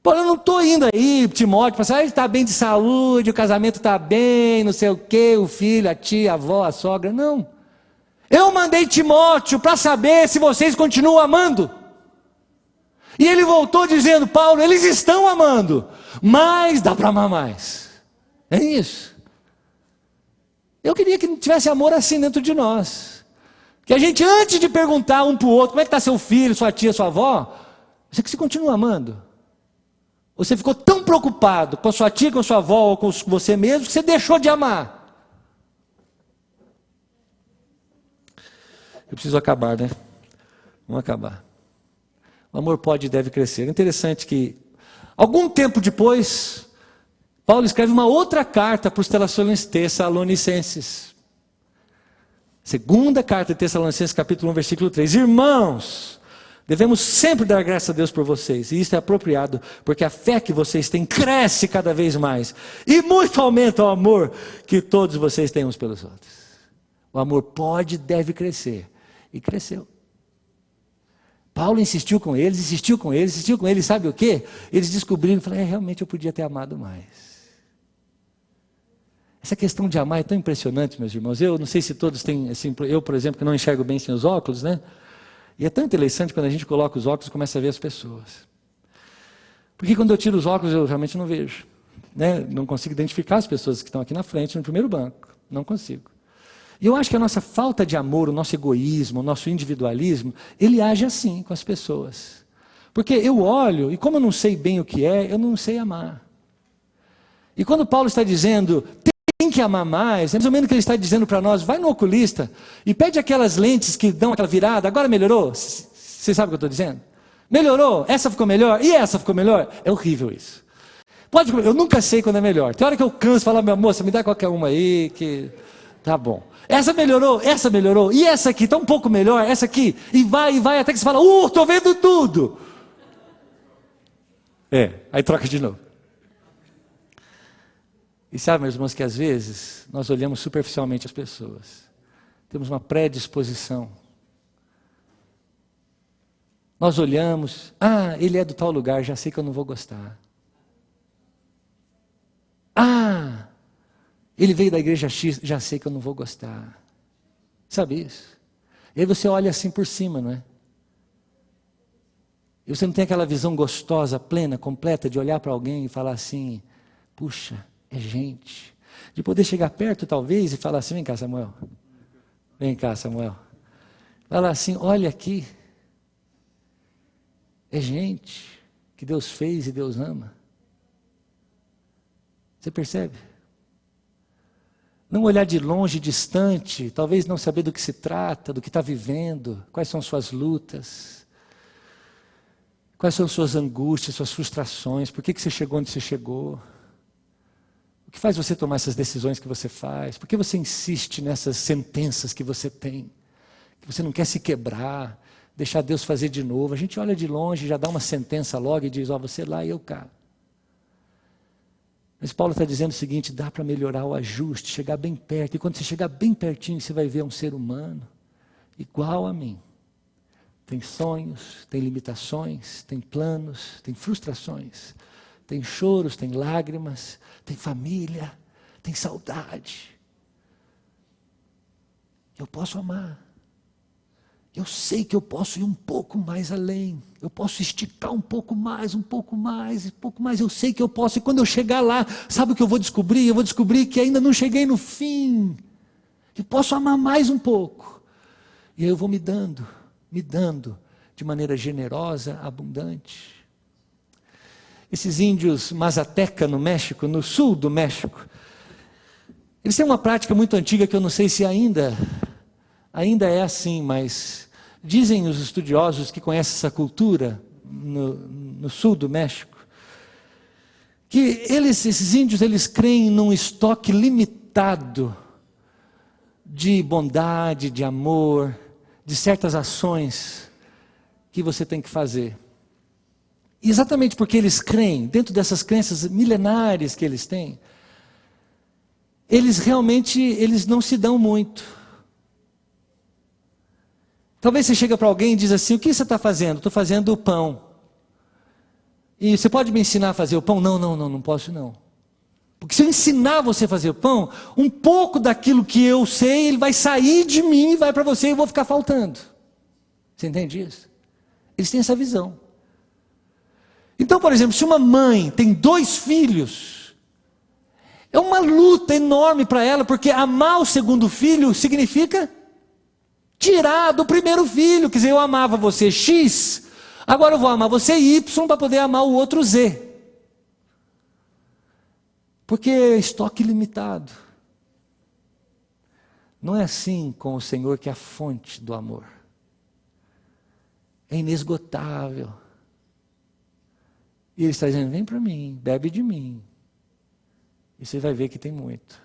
Pô, eu não estou indo aí, Timóteo, para saber, ele está bem de saúde, o casamento está bem, não sei o quê, o filho, a tia, a avó, a sogra. Não. Eu mandei Timóteo para saber se vocês continuam amando. E ele voltou dizendo: Paulo, eles estão amando, mas dá para amar mais. É isso. Eu queria que tivesse amor assim dentro de nós. Que a gente, antes de perguntar um para o outro, como é que está seu filho, sua tia, sua avó, você continua amando? Você ficou tão preocupado com a sua tia, com a sua avó, ou com você mesmo, que você deixou de amar. Eu preciso acabar, né? Vamos acabar. O amor pode e deve crescer. É interessante que, algum tempo depois, Paulo escreve uma outra carta para os Tessalonicenses. Segunda carta de Tessalonicenses, capítulo 1, versículo 3. Irmãos, devemos sempre dar graças a Deus por vocês, e isso é apropriado, porque a fé que vocês têm cresce cada vez mais, e muito aumenta o amor que todos vocês têm uns pelos outros. O amor pode e deve crescer, e cresceu. Paulo insistiu com eles, sabe o quê? Eles descobriram e falaram: realmente eu podia ter amado mais. Essa questão de amar é tão impressionante, meus irmãos. Eu não sei se todos têm, assim, eu, por exemplo, que não enxergo bem sem os óculos, né? E é tão interessante quando a gente coloca os óculos e começa a ver as pessoas. Porque quando eu tiro os óculos, eu realmente não vejo. Né? Não consigo identificar as pessoas que estão aqui na frente, no primeiro banco. Não consigo. E eu acho que a nossa falta de amor, o nosso egoísmo, o nosso individualismo, ele age assim com as pessoas. Porque eu olho, e como eu não sei bem o que é, eu não sei amar. E quando Paulo está dizendo: tem que amar mais, é mais ou menos o que ele está dizendo para nós: vai no oculista e pede aquelas lentes que dão aquela virada. Agora melhorou? Você sabe o que eu estou dizendo? Melhorou? Essa ficou melhor? E essa ficou melhor? É horrível isso. Eu nunca sei quando é melhor. Tem hora que eu canso de falar, minha moça, me dá qualquer uma aí, que tá bom. Essa melhorou, e essa aqui está um pouco melhor, essa aqui, e vai, até que você fala, estou vendo tudo. Aí troca de novo. E sabe, meus irmãos, que às vezes nós olhamos superficialmente as pessoas. Temos uma predisposição. Nós olhamos, ele é do tal lugar, já sei que eu não vou gostar. Ele veio da igreja X, já sei que eu não vou gostar. Sabe isso? E aí você olha assim por cima, não é? E você não tem aquela visão gostosa, plena, completa, de olhar para alguém e falar assim, puxa, é gente. De poder chegar perto talvez e falar assim, vem cá Samuel. Falar assim, olha aqui. É gente que Deus fez e Deus ama. Você percebe? Não olhar de longe, distante, talvez não saber do que se trata, do que está vivendo, quais são suas lutas, quais são suas angústias, suas frustrações, por que você chegou onde você chegou, o que faz você tomar essas decisões que você faz, por que você insiste nessas sentenças que você tem, que você não quer se quebrar, deixar Deus fazer de novo. A gente olha de longe, já dá uma sentença logo e diz, você lá e eu cá. Mas Paulo está dizendo o seguinte, dá para melhorar o ajuste, chegar bem perto. E quando você chegar bem pertinho, você vai ver um ser humano igual a mim. Tem sonhos, tem limitações, tem planos, tem frustrações, tem choros, tem lágrimas, tem família, tem saudade. Eu posso amar. Eu sei que eu posso ir um pouco mais além. Eu posso esticar um pouco mais. Eu sei que eu posso. E quando eu chegar lá, sabe o que eu vou descobrir? Eu vou descobrir que ainda não cheguei no fim. Eu posso amar mais um pouco. E aí eu vou me dando de maneira generosa, abundante. Esses índios Mazateca no México, no sul do México, eles têm uma prática muito antiga que eu não sei se ainda é assim, mas dizem os estudiosos que conhecem essa cultura no sul do México, que esses índios, eles creem num estoque limitado de bondade, de amor, de certas ações que você tem que fazer. E exatamente porque eles creem, dentro dessas crenças milenares que eles têm, eles não se dão muito. Talvez você chega para alguém e diz assim, o que você está fazendo? Estou fazendo o pão. E você pode me ensinar a fazer o pão? Não posso não. Porque se eu ensinar você a fazer o pão, um pouco daquilo que eu sei, ele vai sair de mim e vai para você e eu vou ficar faltando. Você entende isso? Eles têm essa visão. Então, por exemplo, se uma mãe tem 2 filhos, é uma luta enorme para ela, porque amar o segundo filho significa tirar do primeiro filho. Quer dizer, eu amava você X, agora eu vou amar você Y para poder amar o outro Z. Porque é estoque limitado. Não é assim com o Senhor, que é a fonte do amor. É inesgotável. E Ele está dizendo, vem para mim, bebe de mim. E você vai ver que tem muito.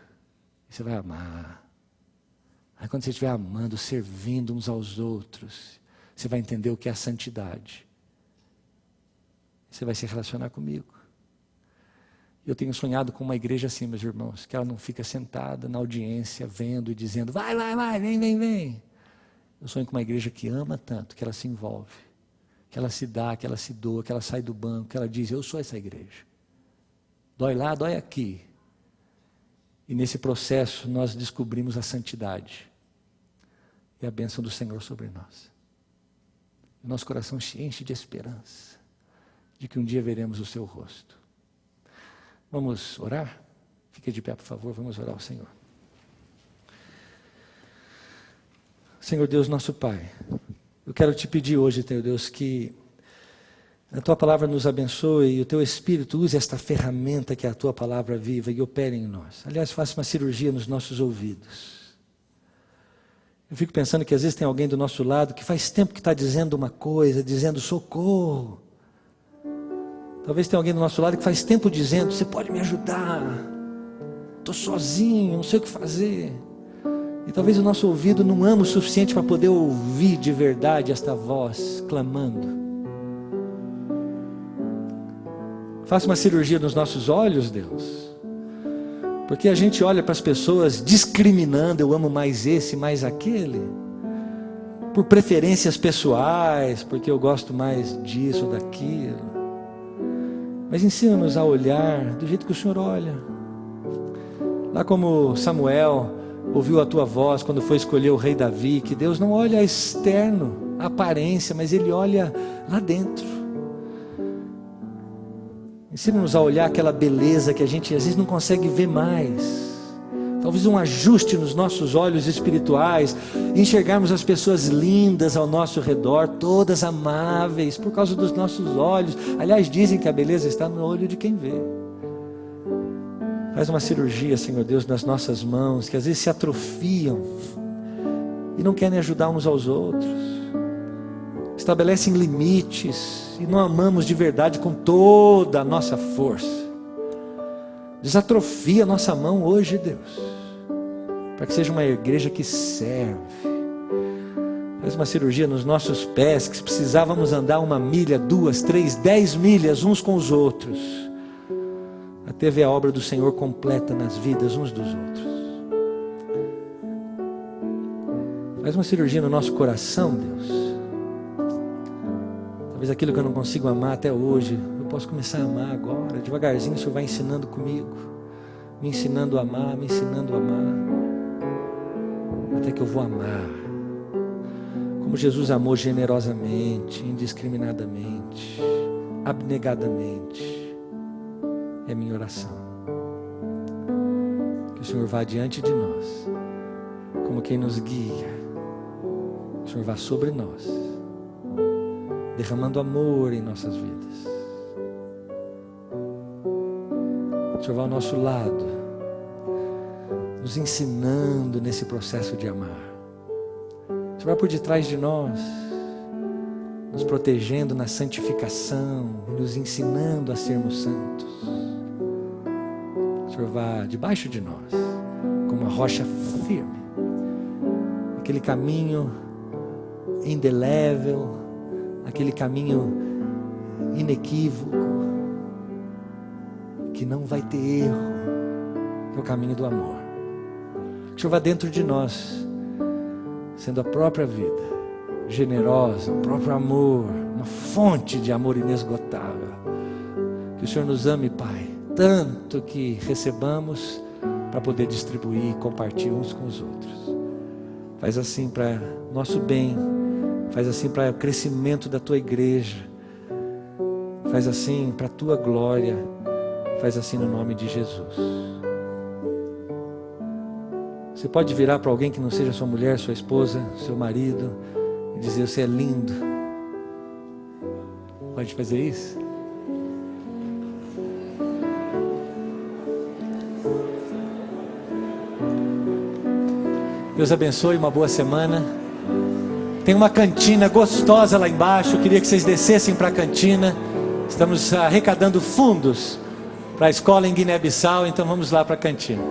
E você vai amar. Aí quando você estiver amando, servindo uns aos outros, você vai entender o que é a santidade. Você vai se relacionar comigo. Eu tenho sonhado com uma igreja assim, meus irmãos, que ela não fica sentada na audiência, vendo e dizendo, vai, vem. Eu sonho com uma igreja que ama tanto, que ela se envolve, que ela se dá, que ela se doa, que ela sai do banco, que ela diz, eu sou essa igreja. Dói lá, dói aqui. E nesse processo nós descobrimos a santidade e a bênção do Senhor sobre nós. O nosso coração se enche de esperança de que um dia veremos o seu rosto. Vamos orar? Fique de pé, por favor, vamos orar ao Senhor. Senhor Deus, nosso Pai, eu quero te pedir hoje, Teu Deus, que a Tua Palavra nos abençoe e o Teu Espírito use esta ferramenta que é a Tua Palavra viva e opere em nós. Aliás, faça uma cirurgia nos nossos ouvidos. Eu fico pensando que às vezes tem alguém do nosso lado que faz tempo que está dizendo uma coisa, dizendo socorro. Talvez tenha alguém do nosso lado que faz tempo dizendo, você pode me ajudar? Estou sozinho, não sei o que fazer. E talvez o nosso ouvido não ama o suficiente para poder ouvir de verdade esta voz clamando. Faça uma cirurgia nos nossos olhos, Deus. Porque a gente olha para as pessoas discriminando, eu amo mais esse, mais aquele. Por preferências pessoais, porque eu gosto mais disso ou daquilo. Mas ensina-nos a olhar do jeito que o Senhor olha. Lá como Samuel ouviu a tua voz quando foi escolher o rei Davi, que Deus não olha externo, a aparência, mas Ele olha lá dentro. Ensina-nos a olhar aquela beleza que a gente às vezes não consegue ver mais. Talvez um ajuste nos nossos olhos espirituais, enxergarmos as pessoas lindas ao nosso redor, todas amáveis, por causa dos nossos olhos. Aliás, dizem que a beleza está no olho de quem vê. Faz uma cirurgia, Senhor Deus, nas nossas mãos, que às vezes se atrofiam e não querem ajudar uns aos outros. Estabelecem limites e não amamos de verdade com toda a nossa força. Desatrofia a nossa mão hoje, Deus, para que seja uma igreja que serve. Faz uma cirurgia nos nossos pés, que precisávamos andar 1 milha, 2, 3, 10 milhas uns com os outros, até ver a obra do Senhor completa nas vidas uns dos outros. Faz uma cirurgia no nosso coração, Deus. Talvez aquilo que eu não consigo amar até hoje, eu posso começar a amar agora. Devagarzinho o Senhor vai ensinando comigo, me ensinando a amar, me ensinando a amar, até que eu vou amar como Jesus amou generosamente, indiscriminadamente, abnegadamente. É a minha oração, que o Senhor vá diante de nós como quem nos guia. O Senhor vá sobre nós, derramando amor em nossas vidas. O Senhor vá ao nosso lado, nos ensinando nesse processo de amar. O Senhor vai por detrás de nós, nos protegendo na santificação, nos ensinando a sermos santos. O Senhor vá debaixo de nós, como uma rocha firme, aquele caminho indelével, aquele caminho inequívoco, que não vai ter erro, que é o caminho do amor. Que o Senhor vá dentro de nós, sendo a própria vida, generosa, o próprio amor, uma fonte de amor inesgotável. Que o Senhor nos ame, Pai, tanto que recebamos para poder distribuir e compartilhar uns com os outros. Faz assim para nosso bem, faz assim para o crescimento da Tua igreja, faz assim para a Tua glória, faz assim no nome de Jesus. Você pode virar para alguém que não seja sua mulher, sua esposa, seu marido, e dizer: você é lindo. Pode fazer isso? Deus abençoe, uma boa semana. Tem uma cantina gostosa lá embaixo, eu queria que vocês descessem para a cantina. Estamos arrecadando fundos para a escola em Guiné-Bissau, então vamos lá para a cantina.